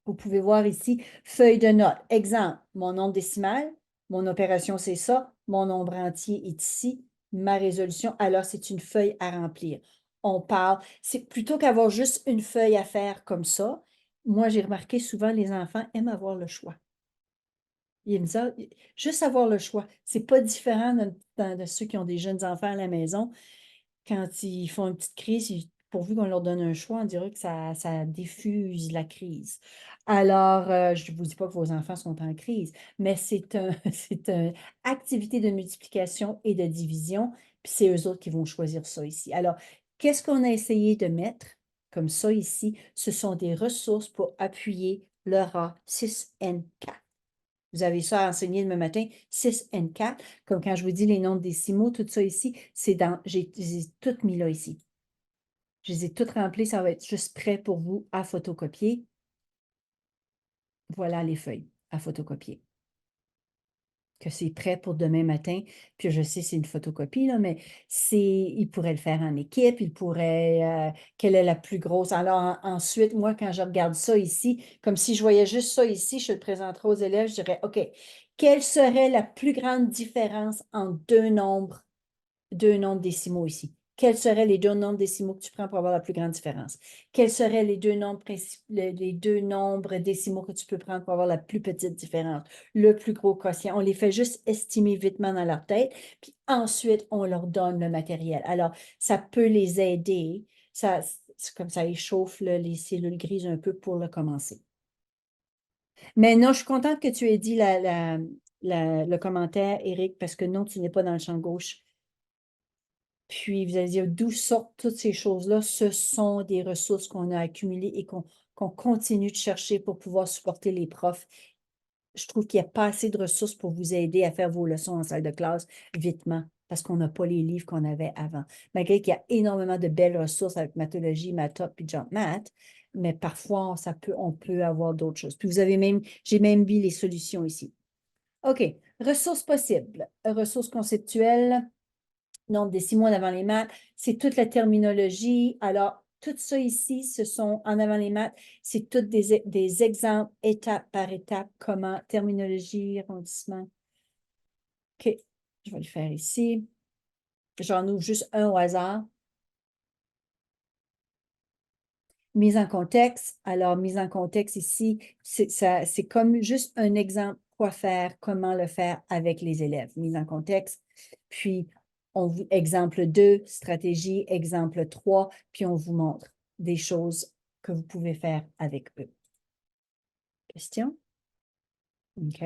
Vous pouvez voir ici, feuille de notes. Exemple, mon nombre décimal, mon opération, c'est ça. Mon nombre entier est ici. Ma résolution, alors c'est une feuille à remplir. On parle, c'est plutôt qu'avoir juste une feuille à faire comme ça. Moi, j'ai remarqué souvent, les enfants aiment avoir le choix. Ils aiment ça, juste avoir le choix. C'est pas différent de ceux qui ont des jeunes enfants à la maison. Quand ils font une petite crise, pourvu qu'on leur donne un choix, on dirait que ça diffuse la crise. Alors, je ne vous dis pas que vos enfants sont en crise, mais c'est une activité de multiplication et de division, puis c'est eux autres qui vont choisir ça ici. Alors, qu'est-ce qu'on a essayé de mettre comme ça ici? Ce sont des ressources pour appuyer le A6N4. Vous avez ça à enseigner demain matin, 6N4, comme quand je vous dis les nombres décimaux, tout ça ici, j'ai tout mis là ici. Je les ai toutes remplies, ça va être juste prêt pour vous à photocopier. Voilà les feuilles à photocopier. Que c'est prêt pour demain matin. Puis je sais, c'est une photocopie, là, mais il pourrait le faire en équipe, il pourrait, quelle est la plus grosse. Alors ensuite, moi, quand je regarde ça ici, comme si je voyais juste ça ici, je le présenterai aux élèves, je dirais, OK, Quelle serait la plus grande différence entre deux nombres décimaux ici? Quels seraient les deux nombres décimaux que tu prends pour avoir la plus grande différence? Quels seraient les deux nombres décimaux que tu peux prendre pour avoir la plus petite différence? Le plus gros quotient. On les fait juste estimer vitement dans leur tête, puis ensuite, on leur donne le matériel. Alors, ça peut les aider. C'est comme ça échauffe les cellules grises un peu pour le commencer. Mais non, je suis contente que tu aies dit le commentaire, Éric, parce que non, tu n'es pas dans le champ gauche. Puis, vous allez dire, d'où sortent toutes ces choses-là? Ce sont des ressources qu'on a accumulées et qu'on continue de chercher pour pouvoir supporter les profs. Je trouve qu'il n'y a pas assez de ressources pour vous aider à faire vos leçons en salle de classe vitement, parce qu'on n'a pas les livres qu'on avait avant. Malgré qu'il y a énormément de belles ressources avec Mathologie, Matop et Jump Math, mais parfois, on peut avoir d'autres choses. Puis, j'ai même mis les solutions ici. OK. Ressources possibles. Ressources conceptuelles. Nombre décimaux en avant les maths, c'est toute la terminologie. Alors, tout ça ici, ce sont en avant les maths, c'est tous des exemples étape par étape, comment, terminologie, arrondissement. OK, je vais le faire ici. J'en ouvre juste un au hasard. Mise en contexte. Alors, mise en contexte ici, c'est comme juste un exemple, quoi faire, comment le faire avec les élèves. Mise en contexte. Puis, exemple 2, stratégie, exemple 3, puis on vous montre des choses que vous pouvez faire avec eux. Question? OK.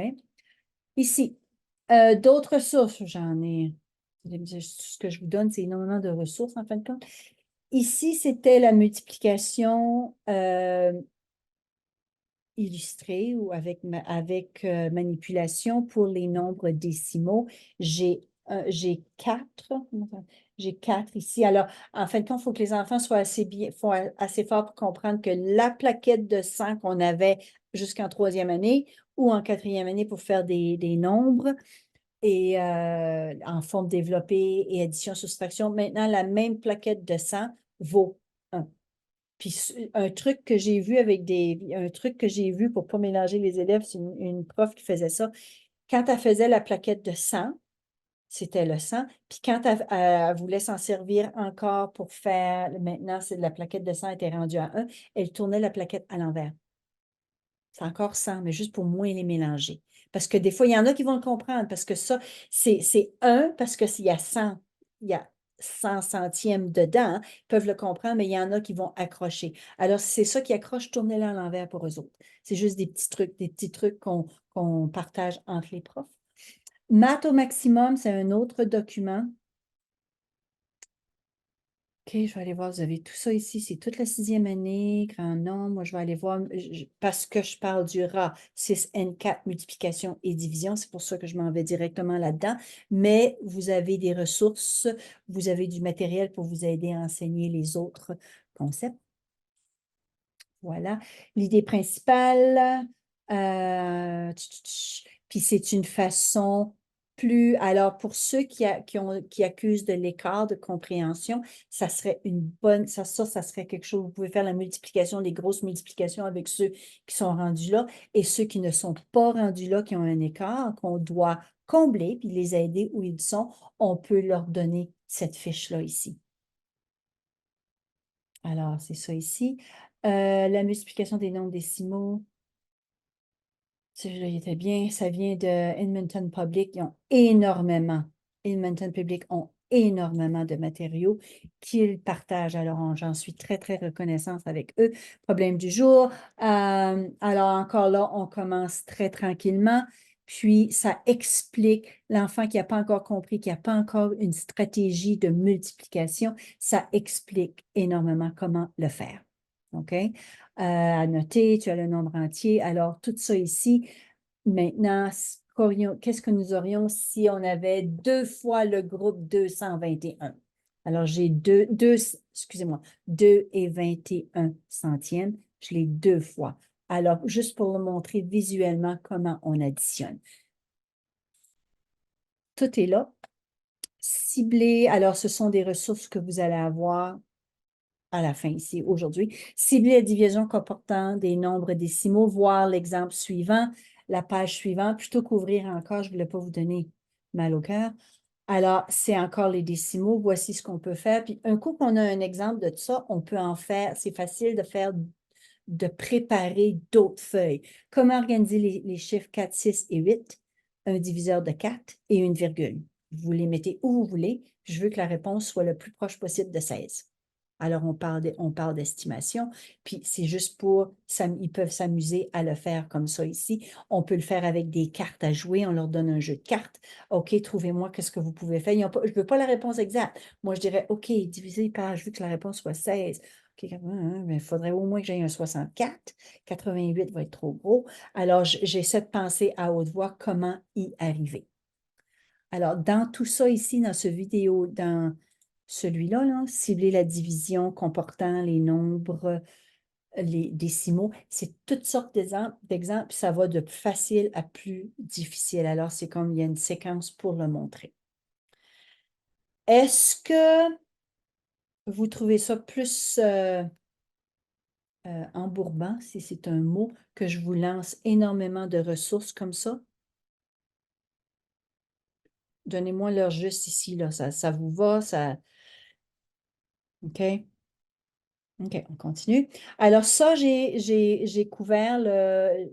Ici, d'autres ressources, j'en ai. Ce que je vous donne, c'est énormément de ressources en fin de compte. Ici, c'était la multiplication illustrée ou avec manipulation pour les nombres décimaux. J'ai 4. J'ai 4 ici. Alors, en fin de compte, il faut que les enfants soient assez forts pour comprendre que la plaquette de 100 qu'on avait jusqu'en 3e année ou en 4e année pour faire des nombres et en forme développée et addition-soustraction, maintenant, la même plaquette de 100 vaut 1. Puis un truc que j'ai vu pour ne pas mélanger les élèves, c'est une prof qui faisait ça. Quand elle faisait la plaquette de 100, c'était le 100. Puis quand elle voulait s'en servir encore pour faire, maintenant, la plaquette de 100 était rendue à 1, elle tournait la plaquette à l'envers. C'est encore 100, mais juste pour moins les mélanger. Parce que des fois, il y en a qui vont le comprendre, parce que ça, c'est 1, parce qu'il y a 100, il y a 100 centièmes dedans, ils peuvent le comprendre, mais il y en a qui vont accrocher. Alors, c'est ça qui accroche, tournez-le à l'envers pour eux autres. C'est juste des petits trucs qu'on partage entre les profs. Maths au maximum, c'est un autre document. OK, je vais aller voir, vous avez tout ça ici, c'est toute la 6e année, grand nombre. Moi, je vais aller voir, parce que je parle du RA, 6N4, multiplication et division, c'est pour ça que je m'en vais directement là-dedans. Mais vous avez des ressources, vous avez du matériel pour vous aider à enseigner les autres concepts. Voilà. L'idée principale, puis c'est une façon alors pour ceux qui accusent de l'écart de compréhension, ça serait une bonne, ça serait quelque chose, vous pouvez faire la multiplication, les grosses multiplications avec ceux qui sont rendus là, et ceux qui ne sont pas rendus là, qui ont un écart, qu'on doit combler, puis les aider où ils sont, on peut leur donner cette fiche-là ici. Alors, c'est ça ici. La multiplication des nombres décimaux. Celui-là, il était bien. Ça vient de Edmonton Public. Edmonton Public ont énormément de matériaux qu'ils partagent. Alors, j'en suis très, très reconnaissante avec eux. Problème du jour. Alors, encore là, on commence très tranquillement. Puis, ça explique l'enfant qui n'a pas encore compris, qui n'a pas encore une stratégie de multiplication. Ça explique énormément comment le faire. OK? À noter, tu as le nombre entier. Alors, tout ça ici, maintenant, qu'est-ce que nous aurions si on avait 2 fois le groupe 221? Alors, j'ai 2 et 21 centièmes. Je l'ai 2 fois. Alors, juste pour le montrer visuellement comment on additionne. Tout est là. Ciblé, alors ce sont des ressources que vous allez avoir à la fin ici aujourd'hui. Cibler la division comportant des nombres décimaux, voir l'exemple suivant. la page suivante, plutôt qu'ouvrir encore, je ne voulais pas vous donner mal au cœur. Alors, c'est encore les décimaux. Voici ce qu'on peut faire. Puis, un coup qu'on a un exemple de ça, on peut en faire. C'est facile de préparer d'autres feuilles. Comment organiser les chiffres 4, 6 et 8? Un diviseur de 4 et une virgule. Vous les mettez où vous voulez. Je veux que la réponse soit le plus proche possible de 16. Alors, on parle d'estimation, puis c'est juste ils peuvent s'amuser à le faire comme ça ici. On peut le faire avec des cartes à jouer, on leur donne un jeu de cartes. OK, trouvez-moi qu'est-ce que vous pouvez faire. Je ne veux pas la réponse exacte. Moi, je dirais, OK, divisé par, je veux que la réponse soit 16. OK, il faudrait au moins que j'aie un 64. 88 va être trop gros. Alors, j'essaie de penser à haute voix comment y arriver. Alors, dans tout ça ici, dans ce vidéo, dans celui-là, cibler la division comportant les nombres, les décimaux, c'est toutes sortes d'exemples, ça va de plus facile à plus difficile. Alors, c'est comme il y a une séquence pour le montrer. Est-ce que vous trouvez ça plus embourbant, si c'est un mot, que je vous lance énormément de ressources comme ça? Donnez-moi l'heure juste ici, là. Ça vous va? OK? OK, on continue. Alors ça, j'ai couvert,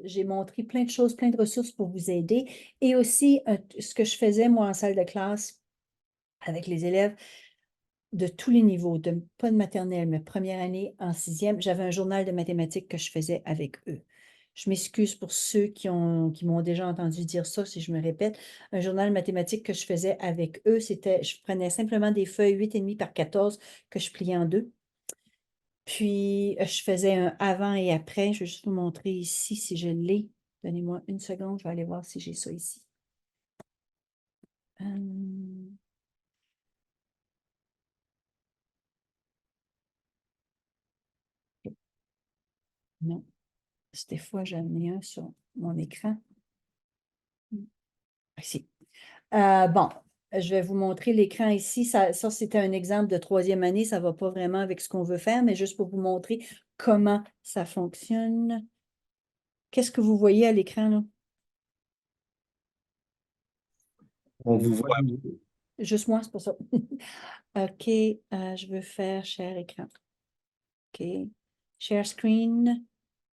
j'ai montré plein de choses, plein de ressources pour vous aider. Et aussi, ce que je faisais, moi, en salle de classe, avec les élèves de tous les niveaux, pas de maternelle, mais première année, en sixième, j'avais un journal de mathématiques que je faisais avec eux. Je m'excuse pour ceux qui m'ont déjà entendu dire ça, si je me répète. Un journal mathématique que je faisais avec eux, je prenais simplement des feuilles 8,5 par 14 que je pliais en deux. Puis, je faisais un avant et après. Je vais juste vous montrer ici si je l'ai. Donnez-moi une seconde, je vais aller voir si j'ai ça ici. Non. Des fois, j'en ai un sur mon écran. Ici. Bon, je vais vous montrer l'écran ici. Ça c'était un exemple de troisième année. Ça ne va pas vraiment avec ce qu'on veut faire, mais juste pour vous montrer comment ça fonctionne. Qu'est-ce que vous voyez à l'écran, là? On vous voit. Juste moi, c'est pour ça. OK, je veux faire share écran. OK, share screen.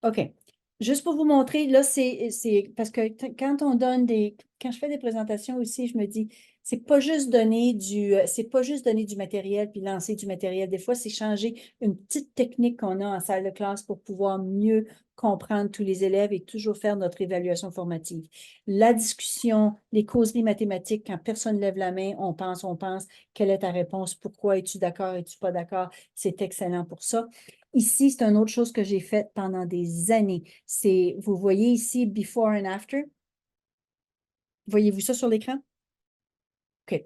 OK. Juste pour vous montrer, là, c'est parce que quand quand je fais des présentations aussi, je me dis, c'est pas juste donner du matériel puis lancer du matériel. Des fois, c'est changer une petite technique qu'on a en salle de classe pour pouvoir mieux comprendre tous les élèves et toujours faire notre évaluation formative. La discussion, les causeries mathématiques, quand personne lève la main, on pense, quelle est ta réponse? Pourquoi es-tu d'accord? Es-tu pas d'accord? C'est excellent pour ça. Ici, c'est une autre chose que j'ai faite pendant des années. Vous voyez ici, before and after. Voyez-vous ça sur l'écran? OK.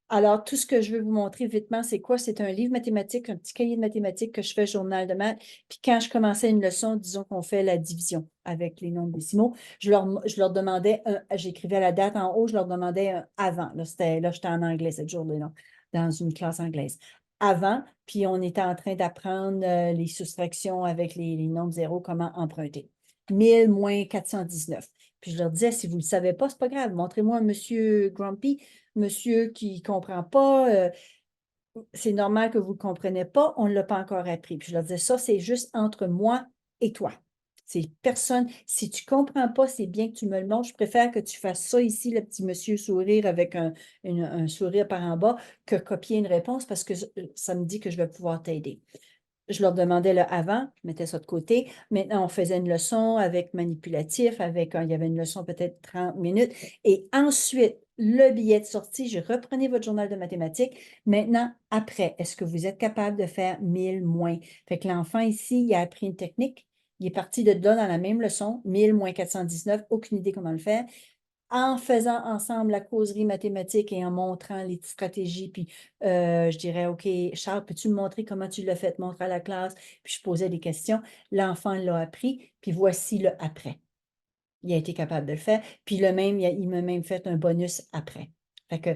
Alors, tout ce que je veux vous montrer vitement, c'est quoi? C'est un livre mathématique, un petit cahier de mathématiques que je fais journal de maths. Puis quand je commençais une leçon, disons qu'on fait la division avec les nombres décimaux, je leur demandais, j'écrivais la date en haut, je leur demandais un avant. Là, j'étais en anglais cette journée-là, dans une classe anglaise. Avant, puis on était en train d'apprendre les soustractions avec les nombres zéro, comment emprunter. 1000 moins 419. Puis je leur disais, si vous ne le savez pas, ce n'est pas grave. Montrez-moi un monsieur Grumpy, monsieur qui ne comprend pas. C'est normal que vous ne le compreniez pas, on ne l'a pas encore appris. Puis je leur disais, ça, c'est juste entre moi et toi. C'est personne. Si tu ne comprends pas, c'est bien que tu me le montres. Je préfère que tu fasses ça ici, le petit monsieur sourire avec un sourire par en bas, que copier une réponse parce que ça me dit que je vais pouvoir t'aider. Je leur demandais le avant, je mettais ça de côté. Maintenant, on faisait une leçon avec manipulatif, il y avait une leçon peut-être 30 minutes. Et ensuite, le billet de sortie, je reprenais votre journal de mathématiques. Maintenant, après, est-ce que vous êtes capable de faire 1000 moins? Fait que l'enfant ici, il a appris une technique. Il est parti de là dans la même leçon, 1000 moins 419, aucune idée comment le faire en faisant ensemble la causerie mathématique et en montrant les stratégies, puis je dirais, OK, Charles, peux-tu me montrer comment tu l'as fait, montre à la classe, puis je posais des questions. L'enfant l'a appris, puis voici le après. Il a été capable de le faire, puis il m'a même fait un bonus après. Fait que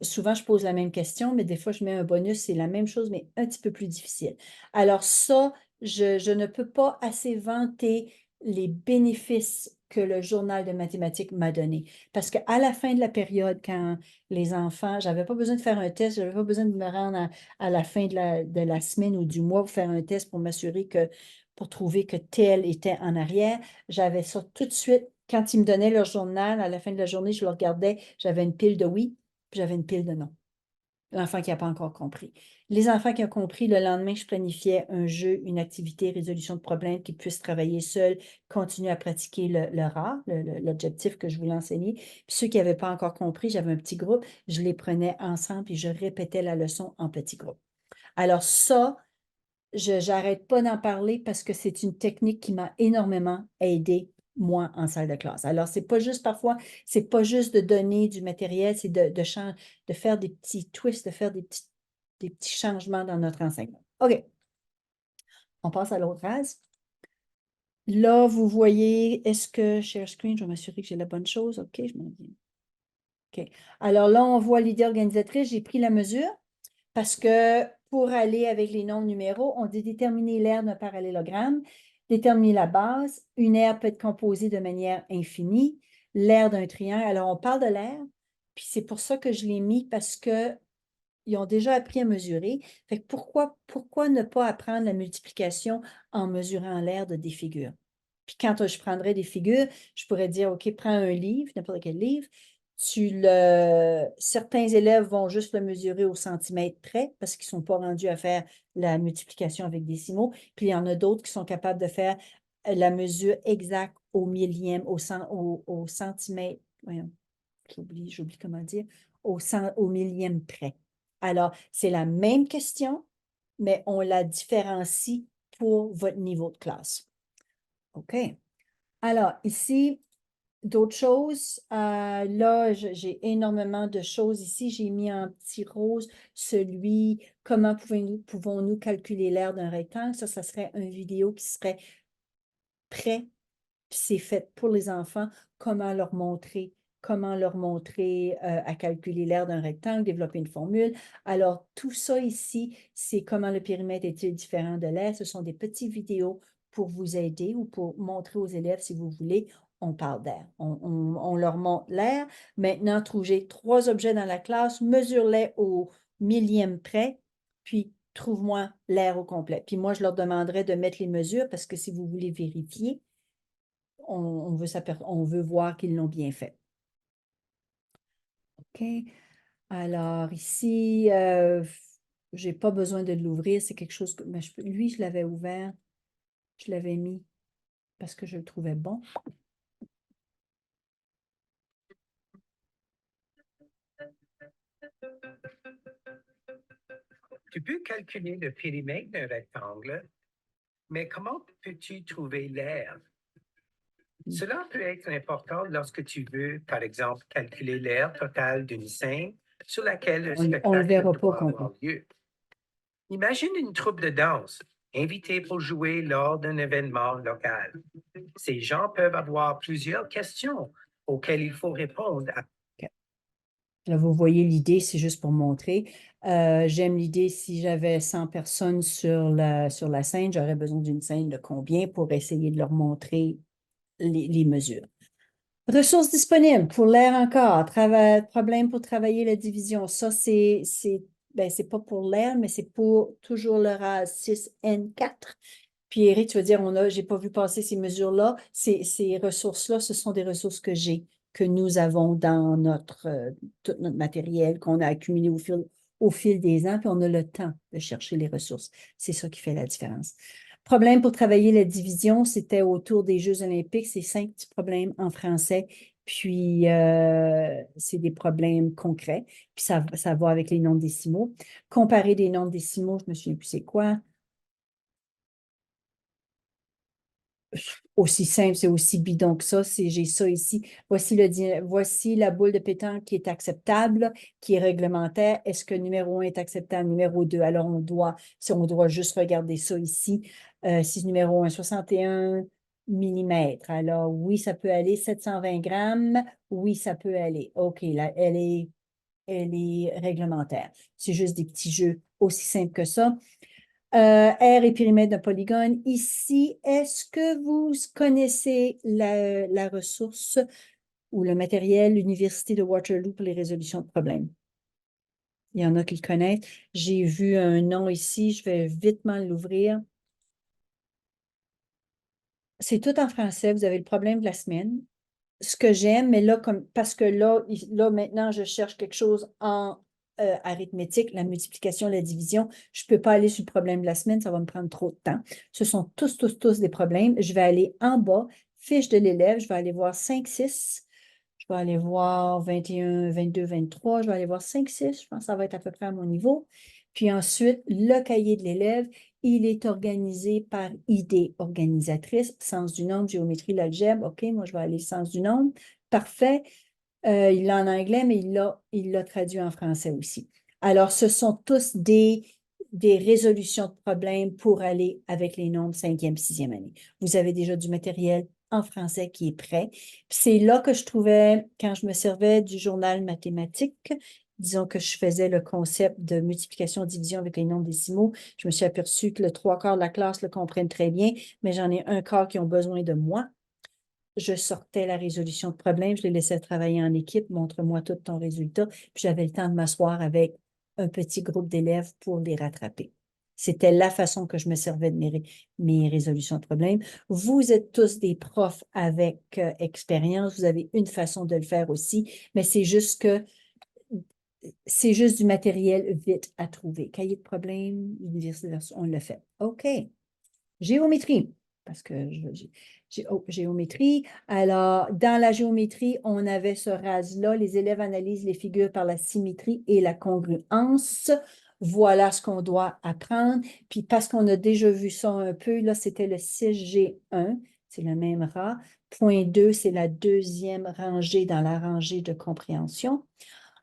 souvent, je pose la même question, mais des fois, je mets un bonus, c'est la même chose, mais un petit peu plus difficile. Alors ça, je ne peux pas assez vanter les bénéfices que le journal de mathématiques m'a donné. Parce qu'à la fin de la période, quand les enfants, j'avais pas besoin de faire un test, j'avais pas besoin de me rendre à la fin de la semaine ou du mois pour faire un test pour m'assurer que, pour trouver que tel était en arrière. J'avais ça tout de suite. Quand ils me donnaient leur journal, à la fin de la journée, je le regardais, j'avais une pile de oui, puis j'avais une pile de non. L'enfant qui n'a pas encore compris. Les enfants qui ont compris, le lendemain, je planifiais un jeu, une activité, résolution de problèmes, qu'ils puissent travailler seuls, continuer à pratiquer leur art, l'objectif que je voulais enseigner. Puis ceux qui n'avaient pas encore compris, j'avais un petit groupe, je les prenais ensemble et je répétais la leçon en petit groupe. Alors ça, je n'arrête pas d'en parler parce que c'est une technique qui m'a énormément aidé moi, en salle de classe. Alors, c'est pas juste parfois, c'est pas juste de donner du matériel, c'est de faire des petits twists, de faire des petits changements dans notre enseignement. OK. On passe à l'autre phrase. Là, vous voyez, est-ce que share screen, je vais m'assurer que j'ai la bonne chose. OK, je m'en viens. OK. Alors là, on voit l'idée organisatrice. J'ai pris la mesure parce que pour aller avec les nombres numéraux, on dit déterminer l'aire d'un parallélogramme, déterminer la base. Une aire peut être composée de manière infinie. L'aire d'un triangle. Alors, on parle de l'aire, puis c'est pour ça que je l'ai mis parce que ils ont déjà appris à mesurer. Fait que pourquoi ne pas apprendre la multiplication en mesurant l'aire de des figures? Puis quand je prendrais des figures, je pourrais dire, OK, prends un livre, n'importe quel livre. Certains élèves vont juste le mesurer au centimètre près parce qu'ils ne sont pas rendus à faire la multiplication avec décimaux. Puis il y en a d'autres qui sont capables de faire la mesure exacte au millième, au centimètre. Voyons, j'oublie comment dire, au millième près. Alors, c'est la même question, mais on la différencie pour votre niveau de classe. OK. Alors, ici, d'autres choses. Là, j'ai énormément de choses ici. J'ai mis en petit rose comment pouvons-nous calculer l'aire d'un rectangle. Ça serait une vidéo qui serait prêt. Puis c'est fait pour les enfants, comment leur montrer à calculer l'aire d'un rectangle, développer une formule. Alors, tout ça ici, c'est comment le périmètre est-il différent de l'aire. Ce sont des petites vidéos pour vous aider ou pour montrer aux élèves, si vous voulez, on parle d'air. On leur montre l'air. Maintenant, trouvez 3 objets dans la classe, mesure-les au millième près, puis trouve-moi l'air au complet. Puis moi, je leur demanderai de mettre les mesures parce que si vous voulez vérifier, on veut voir qu'ils l'ont bien fait. OK. Alors, ici, je n'ai pas besoin de l'ouvrir. C'est quelque chose que lui, je l'avais ouvert. Je l'avais mis parce que je le trouvais bon. Tu peux calculer le périmètre d'un rectangle, mais comment peux-tu trouver l'aire? Cela peut être important lorsque tu veux, par exemple, calculer l'aire totale d'une scène sur laquelle le On le spectacle verra pas doit complet. avoir lieu. Imagine une troupe de danse invitée pour jouer lors d'un événement local. Ces gens peuvent avoir plusieurs questions auxquelles il faut répondre. Là, vous voyez l'idée, c'est juste pour montrer. J'aime l'idée, si j'avais 100 personnes sur la scène, j'aurais besoin d'une scène de combien pour essayer de leur montrer les mesures. Ressources disponibles pour l'air encore. Problème pour travailler la division. Ça, c'est pas pour l'air, mais c'est pour toujours le RAS 6N4. Puis Eric, tu vas dire, j'ai pas vu passer ces mesures-là. Ces ressources-là, ce sont des ressources que nous avons dans tout notre matériel qu'on a accumulé au fil des ans, puis on a le temps de chercher les ressources. C'est ça qui fait la différence. Problème pour travailler la division, c'était autour des Jeux olympiques. C'est 5 petits problèmes en français. Puis, c'est des problèmes concrets. Puis, ça va avec les nombres décimaux. Comparer des nombres décimaux, je ne me souviens plus c'est quoi. Aussi simple, c'est aussi bidon que ça. J'ai ça ici. Voici la boule de pétanque qui est acceptable, qui est réglementaire. Est-ce que numéro 1 est acceptable? Numéro 2, alors on doit juste regarder ça ici. Si numéro 1, 61 millimètres. Alors oui, ça peut aller. 720 grammes. Oui, ça peut aller. OK, là, elle est réglementaire. C'est juste des petits jeux aussi simples que ça. Aire et périmètre d'un polygone. Ici, est-ce que vous connaissez la ressource ou le matériel l'Université de Waterloo pour les résolutions de problèmes? Il y en a qui le connaissent. J'ai vu un nom ici, je vais vitement l'ouvrir. C'est tout en français, vous avez le problème de la semaine. Ce que j'aime, mais là, parce que là, maintenant, je cherche quelque chose en arithmétique, la multiplication, la division. Je ne peux pas aller sur le problème de la semaine, ça va me prendre trop de temps. Ce sont tous des problèmes. Je vais aller en bas, fiche de l'élève, je vais aller voir 5, 6. Je vais aller voir 21, 22, 23. Je vais aller voir 5, 6. Je pense que ça va être à peu près à mon niveau. Puis ensuite, le cahier de l'élève, il est organisé par idée organisatrice, sens du nombre, géométrie, l'algèbre. OK, moi, je vais aller sens du nombre. Parfait. Il l'a en anglais, mais il l'a traduit en français aussi. Alors, ce sont tous des résolutions de problèmes pour aller avec les nombres 5e, 6e année. Vous avez déjà du matériel en français qui est prêt. C'est là que je trouvais, quand je me servais du journal mathématique, disons que je faisais le concept de multiplication-division avec les nombres décimaux, je me suis aperçue que le 3/4 de la classe le comprennent très bien, mais j'en ai un quart qui ont besoin de moi. Je sortais la résolution de problème, je les laissais travailler en équipe, montre-moi tout ton résultat, puis j'avais le temps de m'asseoir avec un petit groupe d'élèves pour les rattraper. C'était la façon que je me servais de mes résolutions de problèmes. Vous êtes tous des profs avec expérience, vous avez une façon de le faire aussi, mais c'est juste du matériel vite à trouver. Cahier de problème, université, on le fait. OK. Géométrie, parce que géométrie. Alors, dans la géométrie, on avait ce rase-là. Les élèves analysent les figures par la symétrie et la congruence. Voilà ce qu'on doit apprendre. Puis parce qu'on a déjà vu ça un peu, là, c'était le 6G1, c'est le même rat. Point 2, c'est la deuxième rangée dans la rangée de compréhension.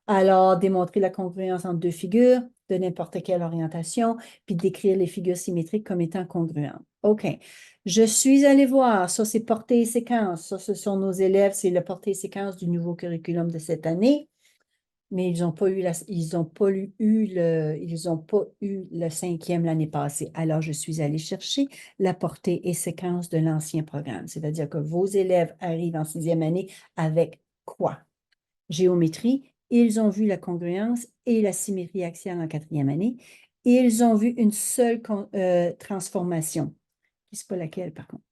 Alors, démontrer la congruence entre deux figures de n'importe quelle orientation, puis décrire les figures symétriques comme étant congruentes. OK. Je suis allée voir, ça c'est portée et séquence. Ça, ce sont nos élèves, c'est le portée et séquence du nouveau curriculum de cette année. Mais ils n'ont pas eu ils ont pas eu le 5e l'année passée. Alors, je suis allée chercher la portée et séquence de l'ancien programme. C'est-à-dire que vos élèves arrivent en 6e année avec quoi? Géométrie, ils ont vu la congruence et la symétrie axiale en 4e année, et ils ont vu une seule transformation. Je ne sais pas laquelle, par contre.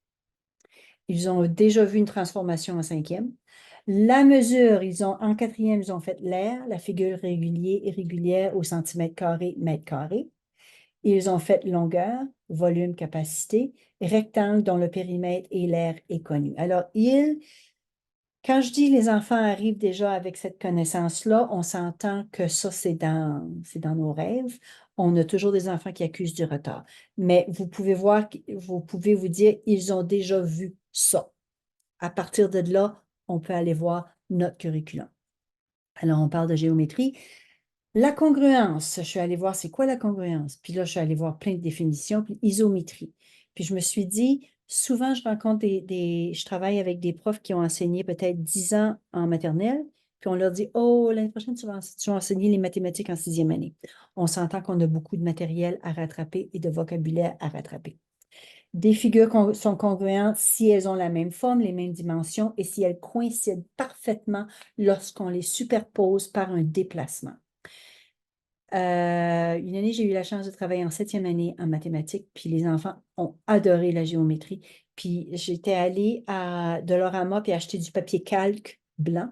Ils ont déjà vu une transformation en 5e. La mesure, en 4e, ils ont fait l'aire, la figure régulière au centimètre carré, mètre carré. Ils ont fait longueur, volume, capacité, rectangle dont le périmètre et l'aire est connu. Alors, quand je dis les enfants arrivent déjà avec cette connaissance-là, on s'entend que ça, c'est dans nos rêves. On a toujours des enfants qui accusent du retard. Mais vous pouvez vous dire, ils ont déjà vu ça. À partir de là, on peut aller voir notre curriculum. Alors, on parle de géométrie. La congruence, je suis allée voir c'est quoi la congruence. Puis là, je suis allée voir plein de définitions, puis isométrie. Puis je me suis dit, souvent, je rencontre je travaille avec des profs qui ont enseigné peut-être 10 ans en maternelle, puis on leur dit, oh, l'année prochaine, tu vas enseigner les mathématiques en 6e année. On s'entend qu'on a beaucoup de matériel à rattraper et de vocabulaire à rattraper. Des figures sont congruentes si elles ont la même forme, les mêmes dimensions et si elles coïncident parfaitement lorsqu'on les superpose par un déplacement. Une année, j'ai eu la chance de travailler en 7e année en mathématiques, puis les enfants ont adoré la géométrie. Puis j'étais allée à Dolorama puis acheter du papier calque blanc.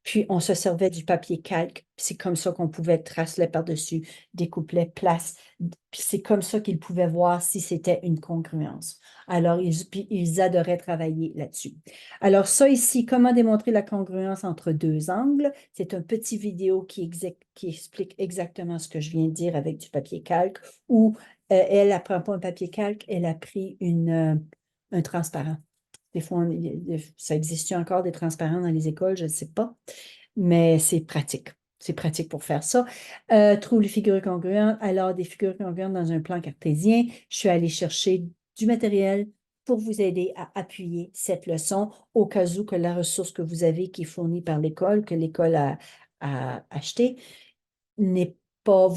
Puis on se servait du papier calque. C'est comme ça qu'on pouvait tracer par-dessus, découper, place. Puis c'est comme ça qu'ils pouvaient voir si c'était une congruence. Alors, ils adoraient travailler là-dessus. Alors, ça ici, comment démontrer la congruence entre deux angles? C'est un petit vidéo qui explique exactement ce que je viens de dire avec du papier calque, où elle n'apprend pas un papier calque, elle a pris un transparent. Des fois, ça existe encore des transparents dans les écoles, je ne sais pas, mais c'est pratique. C'est pratique pour faire ça. Trouve les figures congruentes. Alors, des figures congruentes dans un plan cartésien. Je suis allée chercher du matériel pour vous aider à appuyer cette leçon au cas où que la ressource que vous avez qui est fournie par l'école, que l'école a achetée, n'est pas,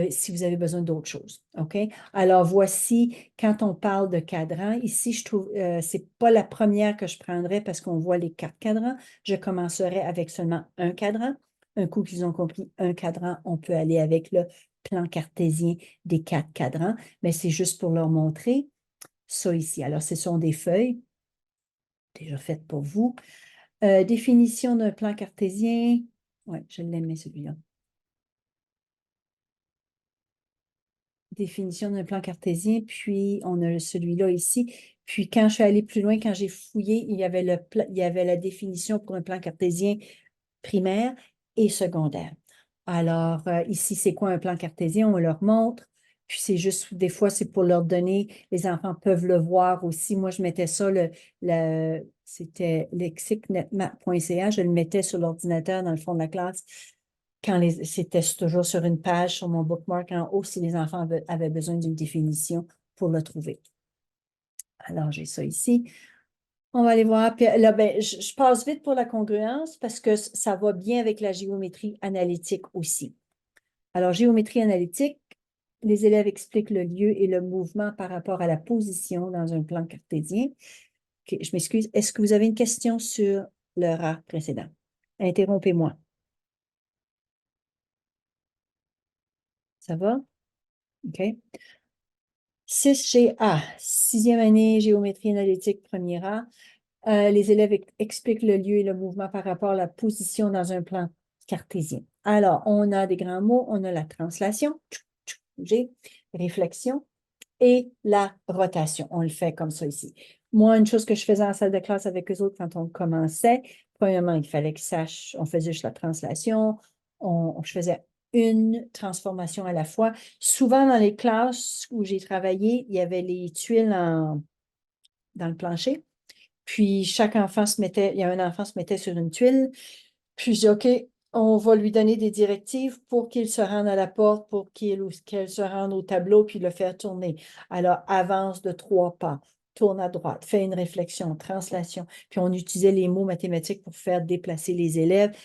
si vous avez besoin d'autre chose. OK? Alors, voici, quand on parle de cadran, ici, je trouve, c'est pas la première que je prendrais parce qu'on voit les 4 cadrans. Je commencerai avec seulement un cadran. Un coup qu'ils ont compris un cadran, on peut aller avec le plan cartésien des 4 cadrans, mais c'est juste pour leur montrer ça ici. Alors, ce sont des feuilles déjà faites pour vous. Définition d'un plan cartésien. Oui, je l'aimais celui-là. Définition d'un plan cartésien, puis on a celui-là ici. Puis quand je suis allée plus loin, quand j'ai fouillé, il y avait la définition pour un plan cartésien primaire et secondaire. Alors, ici, c'est quoi un plan cartésien? On leur montre. Puis c'est juste, des fois, c'est pour leur donner, les enfants peuvent le voir aussi. Moi, je mettais ça, c'était lexicnetmap.ca, je le mettais sur l'ordinateur dans le fond de la classe. C'était toujours sur une page sur mon bookmark en haut si les enfants avaient besoin d'une définition pour le trouver. Alors, j'ai ça ici. On va aller voir. Puis là, ben, je passe vite pour la congruence parce que ça va bien avec la géométrie analytique aussi. Alors, géométrie analytique, les élèves expliquent le lieu et le mouvement par rapport à la position dans un plan cartésien. OK, je m'excuse. Est-ce que vous avez une question sur le rat précédent? Interrompez-moi. Ça va? OK. 6GA, 6e année, géométrie analytique, premier A. Les élèves expliquent le lieu et le mouvement par rapport à la position dans un plan cartésien. Alors, on a des grands mots, on a la translation, G, réflexion, et la rotation. On le fait comme ça ici. Moi, une chose que je faisais en salle de classe avec eux autres quand on commençait, premièrement, il fallait qu'ils sachent, on faisait juste la translation, je faisais une transformation à la fois. Souvent, dans les classes où j'ai travaillé, il y avait les tuiles dans le plancher. Puis, chaque enfant il y a un enfant se mettait sur une tuile. Puis, je dis, OK, on va lui donner des directives pour qu'il se rende à la porte, pour qu'il ou qu'elle se rende au tableau, puis le faire tourner. Alors, avance de 3 pas, tourne à droite, fais une réflexion, translation. Puis, on utilisait les mots mathématiques pour faire déplacer les élèves.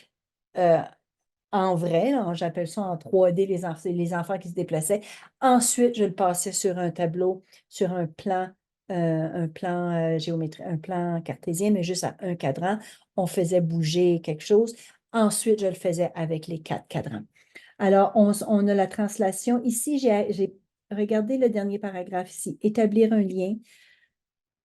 En vrai, j'appelle ça en 3D, les enfants qui se déplaçaient. Ensuite, je le passais sur un tableau, sur un plan géométrique, un plan cartésien, mais juste à un cadran. On faisait bouger quelque chose. Ensuite, je le faisais avec les 4 cadrans. Alors, on a la translation. Ici, j'ai regardé le dernier paragraphe ici. Établir un lien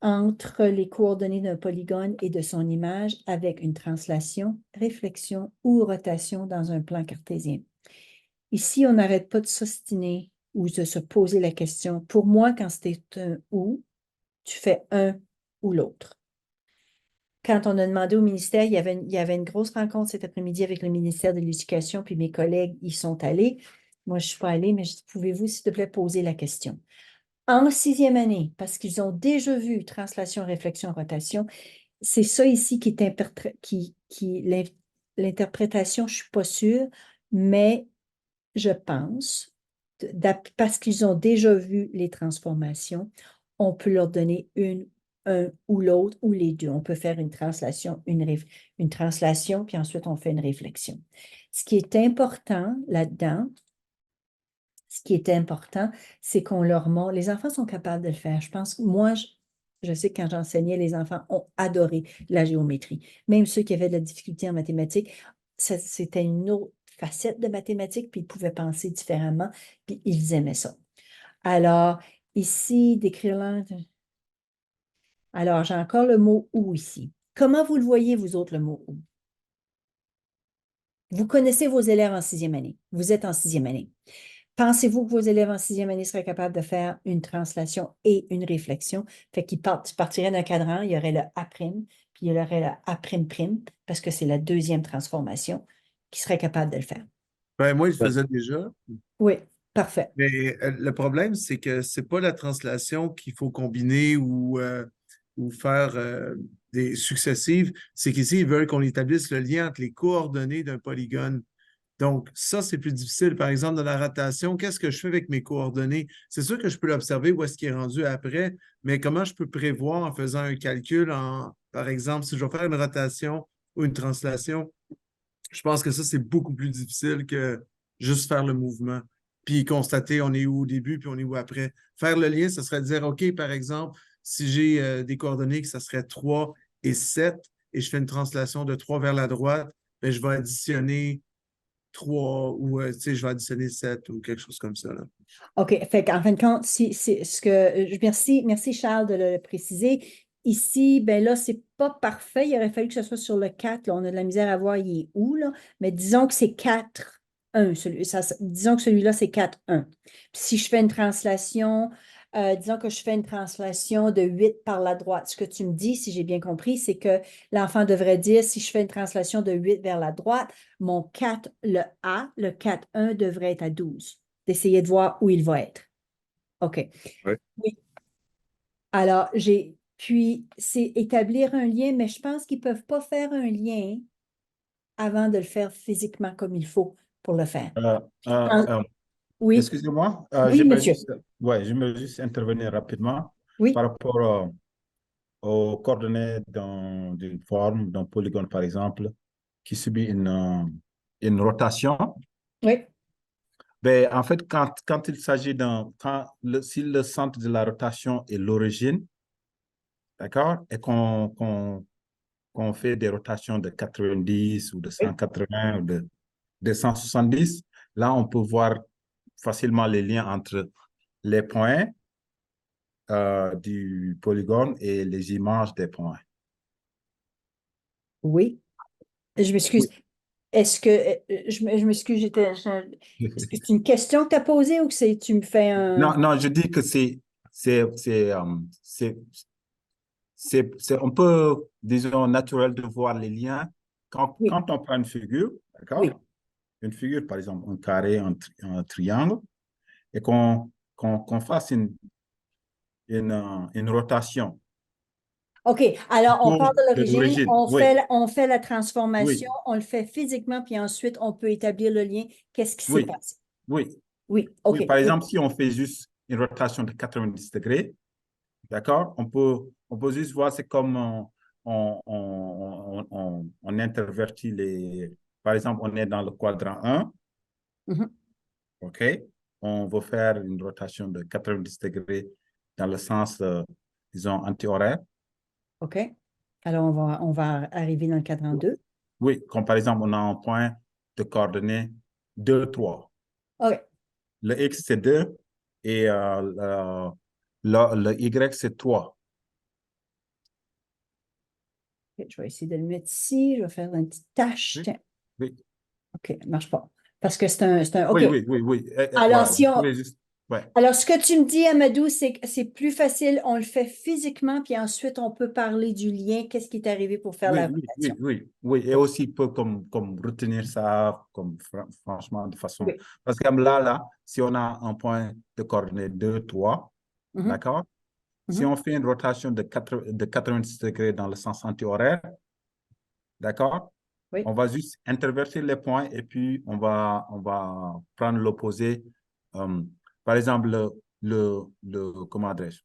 entre les coordonnées d'un polygone et de son image avec une translation, réflexion ou rotation dans un plan cartésien. Ici, on n'arrête pas de s'ostiner ou de se poser la question. Pour moi, quand c'était un ou, tu fais un ou l'autre. Quand on a demandé au ministère, il y avait une grosse rencontre cet après-midi avec le ministère de l'Éducation, puis mes collègues y sont allés. Moi, je ne suis pas allée, mais pouvez-vous, s'il te plaît, poser la question? En 6e année, parce qu'ils ont déjà vu translation, réflexion, rotation, c'est ça ici qui est l'interprétation, je ne suis pas sûre, mais je pense, parce qu'ils ont déjà vu les transformations, on peut leur donner un ou l'autre ou les deux. On peut faire une translation, une translation, puis ensuite on fait une réflexion. Ce qui est important là-dedans, c'est qu'on leur montre. Les enfants sont capables de le faire. Je pense que moi, je sais que quand j'enseignais, les enfants ont adoré la géométrie. Même ceux qui avaient de la difficulté en mathématiques, c'était une autre facette de mathématiques, puis ils pouvaient penser différemment, puis ils aimaient ça. Alors, ici, décrire l'ordre. Alors, j'ai encore le mot « ou » ici. Comment vous le voyez, vous autres, le mot « ou » ? Vous connaissez vos élèves en 6e année. Vous êtes en 6e année. Pensez-vous que vos élèves en 6e année seraient capables de faire une translation et une réflexion? Fait qu'ils partiraient d'un cadran, il y aurait le A', puis il y aurait le A'', parce que c'est la deuxième transformation, qui serait capable de le faire. Ben, moi, je le faisais déjà. Oui, parfait. Mais le problème, c'est que c'est pas la translation qu'il faut combiner ou faire des successives. C'est qu'ici, ils veulent qu'on établisse le lien entre les coordonnées d'un polygone. Donc, ça, c'est plus difficile. Par exemple, dans la rotation, qu'est-ce que je fais avec mes coordonnées? C'est sûr que je peux l'observer où est-ce qu'il est rendu après, mais comment je peux prévoir en faisant un calcul par exemple, si je vais faire une rotation ou une translation? Je pense que ça, c'est beaucoup plus difficile que juste faire le mouvement, puis constater on est où au début, puis on est où après. Faire le lien, ça serait de dire, OK, par exemple, si j'ai des coordonnées que ça serait 3 et 7, et je fais une translation de 3 vers la droite, ben, je vais additionner 3 ou tu sais, je vais additionner 7 ou quelque chose comme ça, là. OK. Fait qu'en fin de compte, si, c'est ce que. Merci Charles de le préciser. Ici, ben là, c'est pas parfait. Il aurait fallu que ce soit sur le 4. Là. On a de la misère à voir il est où, là. Mais disons que c'est 4-1. Disons que celui-là, c'est 4-1. Puis si je fais une translation, disons que je fais une translation de 8 par la droite. Ce que tu me dis, si j'ai bien compris, c'est que l'enfant devrait dire, si je fais une translation de 8 vers la droite, mon 4, le A, le 4-1 devrait être à 12. D'essayer de voir où il va être. OK. Ouais. Oui. Alors, puis, c'est établir un lien, mais je pense qu'ils ne peuvent pas faire un lien avant de le faire physiquement comme il faut pour le faire. Euh, euh, En- euh, Oui, Excusez-moi, oui, monsieur. j'aimerais juste intervenir rapidement Oui, par rapport aux coordonnées d'une forme, d'un polygone, par exemple, qui subit une rotation. oui, Ben, en fait, quand il s'agit si le centre de la rotation est l'origine, d'accord, et qu'on fait des rotations de 90 ou de oui. 180 ou de 170, là, on peut voir facilement les liens entre les points du polygone et les images des points. Oui. Je m'excuse. Oui. Est-ce que, je m'excuse, est-ce que c'est une question que tu as posée ou que tu me fais un. Non, non, je dis que c'est un peu, disons, naturel de voir les liens Oui, quand on prend une figure, oui. d'accord? Une figure, par exemple, un carré, un triangle, et qu'on fasse une rotation OK, alors on part de de l'origine, l'origine. Oui, on fait la transformation, oui, on le fait physiquement, puis ensuite on peut établir le lien. Qu'est-ce qui s'est oui, passé? oui. Oui, Oui, OK. par Oui. exemple, si on fait juste une rotation de 90 degrés, d'accord, on peut juste voir, c'est comme on intervertit par exemple, on est dans le quadrant 1, Mhm. OK, on veut faire une rotation de 90 degrés dans le sens, disons, anti-horaire. OK. Alors on va arriver dans le cadran 2. Oui, comme par exemple, on a un point de coordonnées 2, 3. OK. Le X, c'est 2 et le Y, c'est 3. OK, je vais essayer de le mettre ici. Je vais faire une petite tâche. Oui, Tiens. oui, OK, ça ne marche pas. Parce que c'est un. OK. oui, oui, oui, oui. Alors, Voilà, si vous on. pouvez juste. Ouais. Alors, ce que tu me dis, Amadou, c'est que c'est plus facile, on le fait physiquement, puis ensuite on peut parler du lien, qu'est-ce qui est arrivé pour faire la Oui, oui, rotation. oui, oui, oui. Et aussi, peut comme retenir ça, comme franchement, de façon. Oui. Parce que là, si on a un point de coordonnées 2, 3, Mhm, d'accord? Si mhm. on fait une rotation de 90 degrés dans le sens anti-horaire, d'accord? Oui. On va juste intervertir les points et puis on va prendre l'opposé. Euh, Par exemple, comment adresse?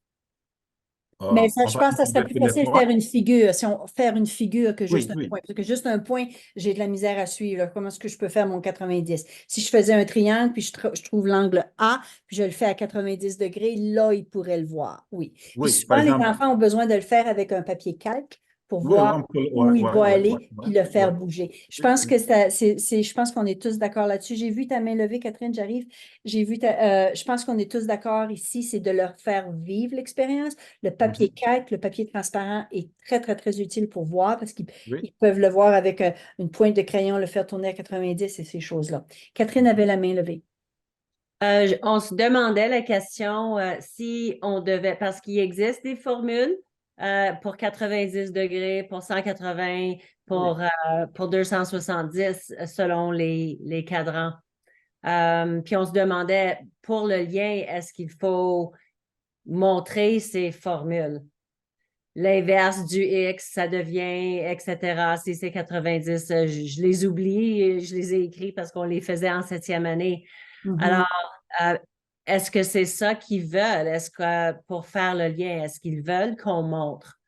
Mais ça, On je va pense que ça serait plus intervertir les facile de points. faire une figure, si on faire une figure que juste Oui, un oui, point. Parce que juste un point, j'ai de la misère à suivre, là. Comment est-ce que je peux faire mon 90? Si je faisais un triangle, puis je trouve l'angle A, puis je le fais à 90 degrés, là, il pourrait le voir. Oui. Puis oui. Par souvent, les exemple, enfants ont besoin de le faire avec un papier calque pour oui, voir on peut, ouais, où il ouais, va ouais, ouais, aller, ouais, puis le ouais. faire bouger. Je Oui, pense oui. que je pense qu'on est tous d'accord là-dessus. J'ai vu ta main levée, Catherine, j'arrive. Je pense qu'on est tous d'accord ici, c'est de leur faire vivre l'expérience. Le papier Mhm. calque, le papier transparent est très, très, très utile pour voir parce qu'ils Oui. ils peuvent le voir avec une pointe de crayon, le faire tourner à 90 et ces choses-là. Catherine avait la main levée. On se demandait la question si on devait, parce qu'il existe des formules pour 90 degrés, pour 180, Oui. pour 270 selon les cadrans. Puis on se demandait pour le lien, est-ce qu'il faut montrer ces formules? L'inverse du X, ça devient, etc. Si c'est 90, je les oublie, je les ai écrits parce qu'on les faisait en 7e année. Mhm. Alors, euh, est-ce que c'est ça qu'ils veulent? Est-ce que pour faire le lien, est-ce qu'ils veulent qu'on montre?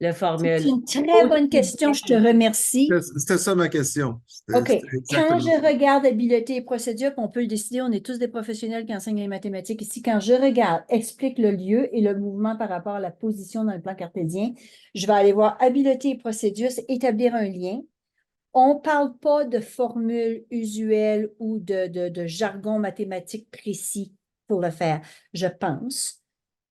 le C'est formule. une très bonne question, je te remercie. C'était ça ma question. OK. C'était Quand exactement je ça. regarde habileté et procédure, puis on peut le décider, on est tous des professionnels qui enseignent les mathématiques ici. Quand je regarde, explique le lieu et le mouvement par rapport à la position dans le plan cartésien, je vais aller voir habileté et procédure, c'est établir un lien. On ne parle pas de formule usuelle ou de jargon mathématique précis pour le faire, je pense.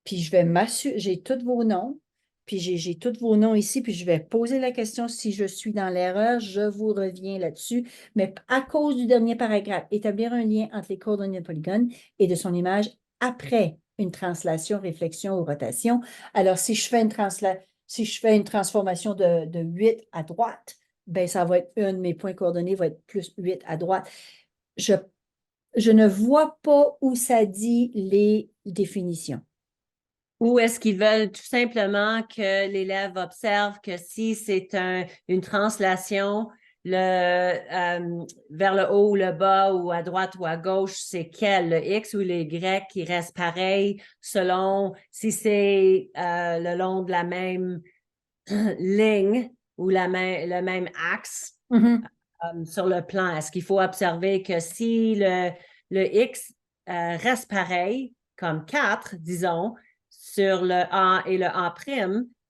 Puis je vais m'assurer, j'ai tous vos noms, puis j'ai tous vos noms ici, puis je vais poser la question si je suis dans l'erreur, je vous reviens là-dessus. Mais à cause du dernier paragraphe, établir un lien entre les coordonnées de polygone et de son image après une translation, réflexion ou rotation. Alors, si je fais une transformation de 8 à droite, ben ça va être un de mes points coordonnés, va être plus 8 à droite. Je ne vois pas où ça dit les définitions. Ou est-ce qu'ils veulent tout simplement que l'élève observe que si c'est une translation vers le haut ou le bas ou à droite ou à gauche, c'est quel, le X ou le Y qui reste pareil selon si c'est le long de la même ligne ou le même axe sur le plan. Est-ce qu'il faut observer que si le X reste pareil, comme 4, disons, sur le A et le A',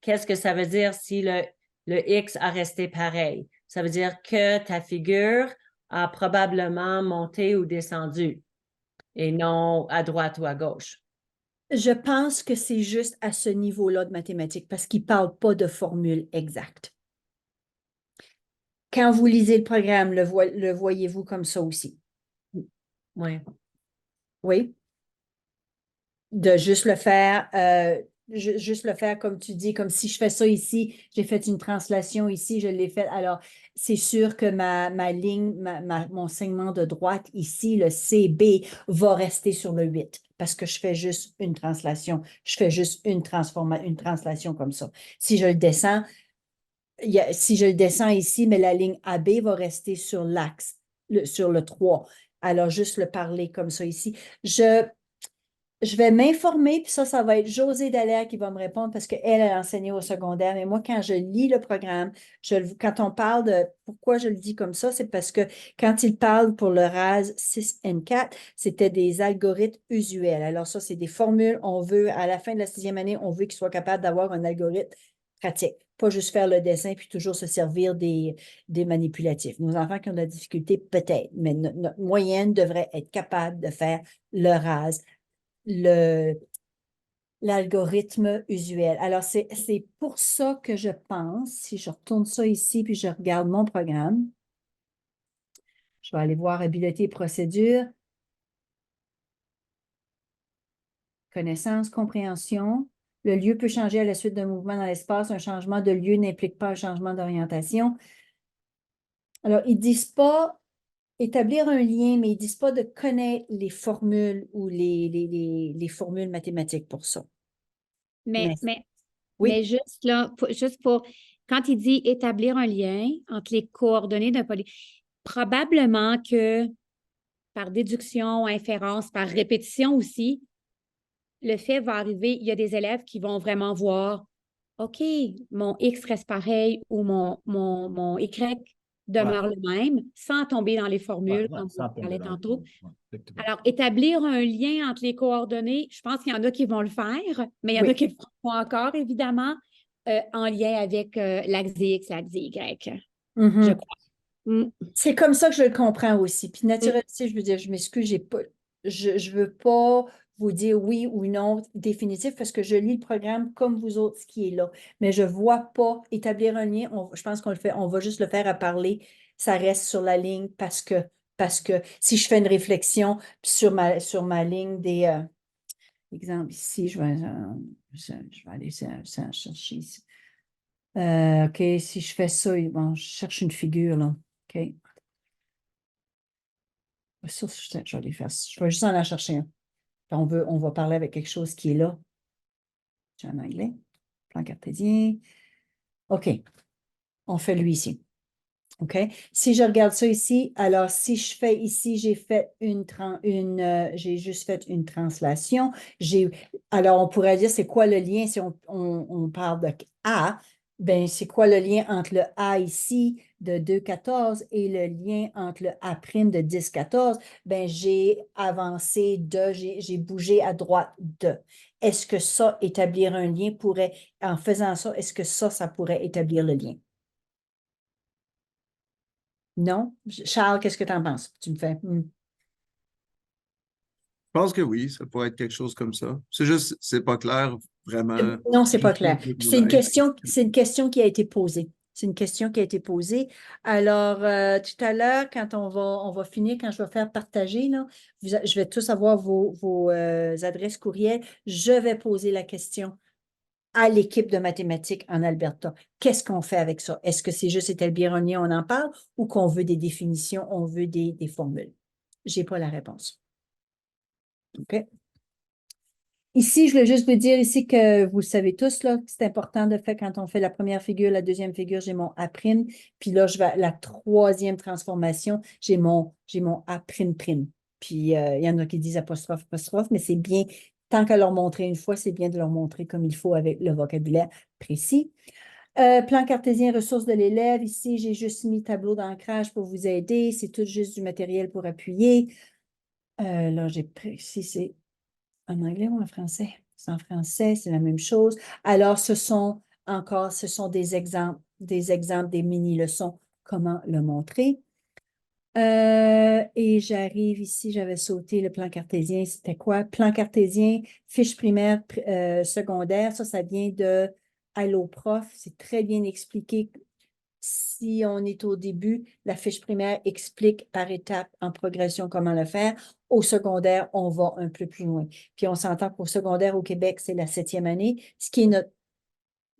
qu'est-ce que ça veut dire si le X a resté pareil? Ça veut dire que ta figure a probablement monté ou descendu et non à droite ou à gauche. Je pense que c'est juste à ce niveau-là de mathématiques parce qu'ils ne parlent pas de formule exacte. Quand vous lisez le programme, le voyez-vous comme ça aussi? Oui. Oui? De juste le faire, juste le faire comme tu dis, comme si je fais ça ici, j'ai fait une translation ici, je l'ai fait. Alors, c'est sûr que ma ligne, mon segment de droite ici, le CB, va rester sur le 8 parce que je fais juste une translation. Je fais juste une translation comme ça. Si je le descends, si je le descends ici, mais la ligne AB va rester sur l'axe, sur le 3. Alors, juste le parler comme ça ici. Je vais m'informer, puis ça va être Josée Dallaire qui va me répondre parce qu'elle a enseigné au secondaire. Mais moi, quand je lis le programme, quand on parle de pourquoi je le dis comme ça, c'est parce que quand il parle pour le RAS 6N4, c'était des algorithmes usuels. Alors ça, c'est des formules. On veut, à la fin de la 6e année, on veut qu'ils soient capables d'avoir un algorithme pratique. Pas juste faire le dessin puis toujours se servir des manipulatifs. Nos enfants qui ont de la difficulté, peut-être, mais notre moyenne devrait être capable de faire le RAS l'algorithme usuel. Alors, c'est pour ça que je pense, si je retourne ça ici, puis je regarde mon programme, je vais aller voir habileté et procédure, connaissance, compréhension. Le lieu peut changer à la suite d'un mouvement dans l'espace. Un changement de lieu n'implique pas un changement d'orientation. Alors, ils ne disent pas établir un lien, mais ils ne disent pas de connaître les formules ou les formules mathématiques pour ça. Mais oui. juste là, juste pour, quand il dit établir un lien entre les coordonnées d'un polygone, probablement que par déduction, inférence, par répétition aussi, le fait va arriver, il y a des élèves qui vont vraiment voir, OK, mon X reste pareil ou mon Y demeure le même sans tomber dans les formules, comme vous parlez tantôt. Alors, établir un lien entre les coordonnées, je pense qu'il y en a qui vont le faire, mais il y en a qui le feront encore, évidemment, en lien avec l'axe X, l'axe Y, je crois. C'est comme ça que je le comprends aussi. Puis naturellement, je veux dire, je m'excuse, je veux pas vous dire oui ou non définitif parce que je lis le programme comme vous autres, ce qui est là. Mais je vois pas établir un lien. Je pense qu'on le fait, on va juste le faire à parler. Ça reste sur la ligne parce que si je fais une réflexion sur ma ligne des exemple ici, je vais aller chercher ici. OK, si je fais ça, bon, je cherche une figure, là. OK. Ça, je vais aller faire ça. Je vais juste en chercher un. Puis on va parler avec quelque chose qui est là. C'est en anglais. Plan cartésien. OK. On fait lui ici. OK? Si je regarde ça ici, alors si je fais ici, j'ai juste fait une translation. Alors, on pourrait dire c'est quoi le lien si on parle de A, Ben, c'est quoi le lien entre le A ici de 2,14 et le lien entre le A' de 10,14? Ben, j'ai avancé j'ai bougé à droite de. Est-ce que ça, établir un lien pourrait, en faisant ça, est-ce que ça pourrait établir le lien? Non? Charles, qu'est-ce que tu en penses? Tu me fais. Je pense que oui, ça pourrait être quelque chose comme ça. C'est juste, c'est pas clair vraiment. Non, c'est pas Juste clair. avec Puis mon œil. c'est une question qui a été posée. C'est une question qui a été posée. Alors, tout à l'heure, quand on va finir, quand je vais faire partager, là, je vais tous avoir vos adresses courriel. Je vais poser la question à l'équipe de mathématiques en Alberta. Qu'est-ce qu'on fait avec ça? Est-ce que c'est juste établir un lien, on en parle, ou qu'on veut des définitions, on veut des formules? Je n'ai pas la réponse. OK? Ici, je voulais juste vous dire ici que vous le savez tous, là, que c'est important de faire quand on fait la première figure, la deuxième figure, j'ai mon A', puis là, je vais la troisième transformation, j'ai mon A''. Puis il y en a qui disent apostrophe, apostrophe, mais c'est bien, tant qu'à leur montrer une fois, c'est bien de leur montrer comme il faut avec le vocabulaire précis. Plan cartésien, ressources de l'élève. Ici, j'ai juste mis tableau d'ancrage pour vous aider. C'est tout juste du matériel pour appuyer. Là, j'ai pris, ici, c'est en anglais ou en français? C'est en français, c'est la même chose. Alors, ce sont des exemples, des mini-leçons, comment le montrer. Et j'arrive ici, j'avais sauté le plan cartésien, c'était quoi? Plan cartésien, fiche primaire, secondaire, ça vient de Allo Prof, c'est très bien expliqué. Si on est au début, la fiche primaire explique par étapes en progression comment le faire. Au secondaire, on va un peu plus loin. Puis on s'entend qu'au secondaire au Québec, c'est la 7e année, ce qui est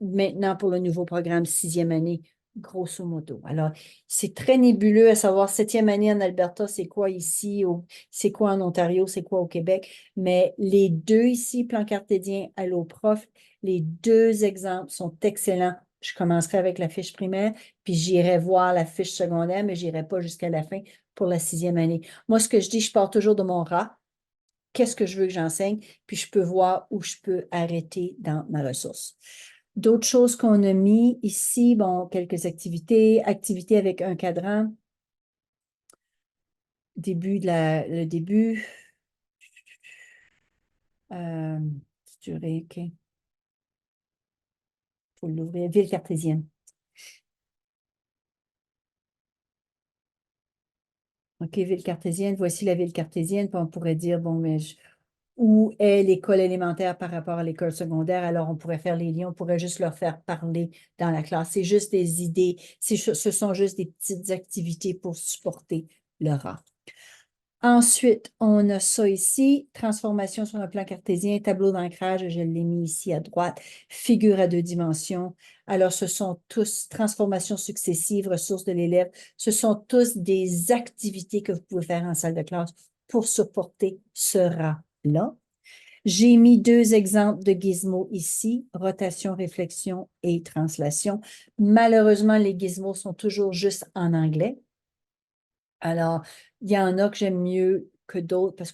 maintenant pour le nouveau programme 6e année, grosso modo. Alors, c'est très nébuleux à savoir 7e année en Alberta, c'est quoi ici, c'est quoi en Ontario, c'est quoi au Québec. Mais les deux ici, plan cartésien, Allo Prof, les deux exemples sont excellents. Je commencerai avec la fiche primaire, puis j'irai voir la fiche secondaire, mais je n'irai pas jusqu'à la fin pour la 6e année. Moi, ce que je dis, je pars toujours de mon rat. Qu'est-ce que je veux que j'enseigne? Puis je peux voir où je peux arrêter dans ma ressource. D'autres choses qu'on a mis ici, bon, quelques activités avec un cadran. Le début. Durée, OK. Il faut l'ouvrir. Ville cartésienne. OK, ville cartésienne. Voici la ville cartésienne. Puis on pourrait dire, bon, mais où est l'école élémentaire par rapport à l'école secondaire? Alors, on pourrait faire les liens, on pourrait juste leur faire parler dans la classe. C'est juste des idées. Ce sont juste des petites activités pour supporter le rat. Ensuite, on a ça ici, transformation sur un plan cartésien, tableau d'ancrage, je l'ai mis ici à droite, figure à 2 dimensions. Alors, ce sont tous transformations successives, ressources de l'élève. Ce sont tous des activités que vous pouvez faire en salle de classe pour supporter ce rat-là. J'ai mis 2 exemples de gizmos ici, rotation, réflexion et translation. Malheureusement, les gizmos sont toujours juste en anglais. Alors, il y en a que j'aime mieux que d'autres parce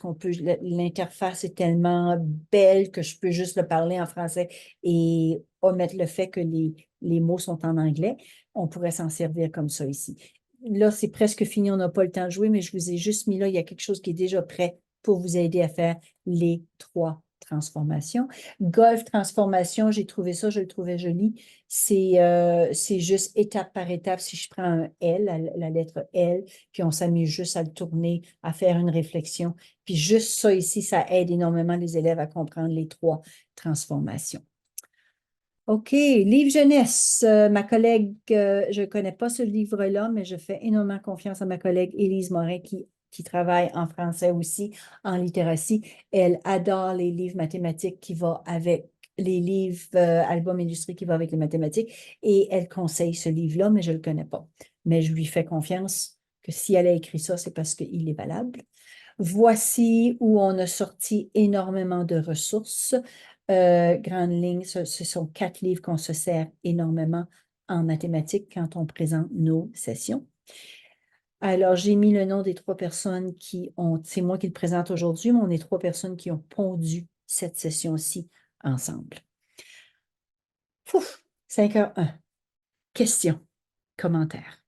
l'interface est tellement belle que je peux juste le parler en français et omettre le fait que les mots sont en anglais. On pourrait s'en servir comme ça ici. Là, c'est presque fini, on n'a pas le temps de jouer, mais je vous ai juste mis là, il y a quelque chose qui est déjà prêt pour vous aider à faire les 3 transformations. Golf transformation, j'ai trouvé ça, je le trouvais joli. C'est juste étape par étape. Si je prends un L, la lettre L, puis on s'amuse juste à le tourner, à faire une réflexion. Puis juste ça ici, ça aide énormément les élèves à comprendre les 3 transformations. OK, livre jeunesse. Ma collègue, je ne connais pas ce livre-là, mais je fais énormément confiance à ma collègue Élise Morin qui travaille en français aussi, en littératie. Elle adore les livres mathématiques qui vont avec les livres albums illustrés qui vont avec les mathématiques et elle conseille ce livre-là, mais je ne le connais pas. Mais je lui fais confiance que si elle a écrit ça, c'est parce qu'il est valable. Voici où on a sorti énormément de ressources. Grande ligne, ce sont 4 livres qu'on se sert énormément en mathématiques quand on présente nos sessions. Alors, j'ai mis le nom des 3 personnes c'est moi qui le présente aujourd'hui, mais on est 3 personnes qui ont pondu cette session-ci ensemble. 5h01. Questions, commentaires.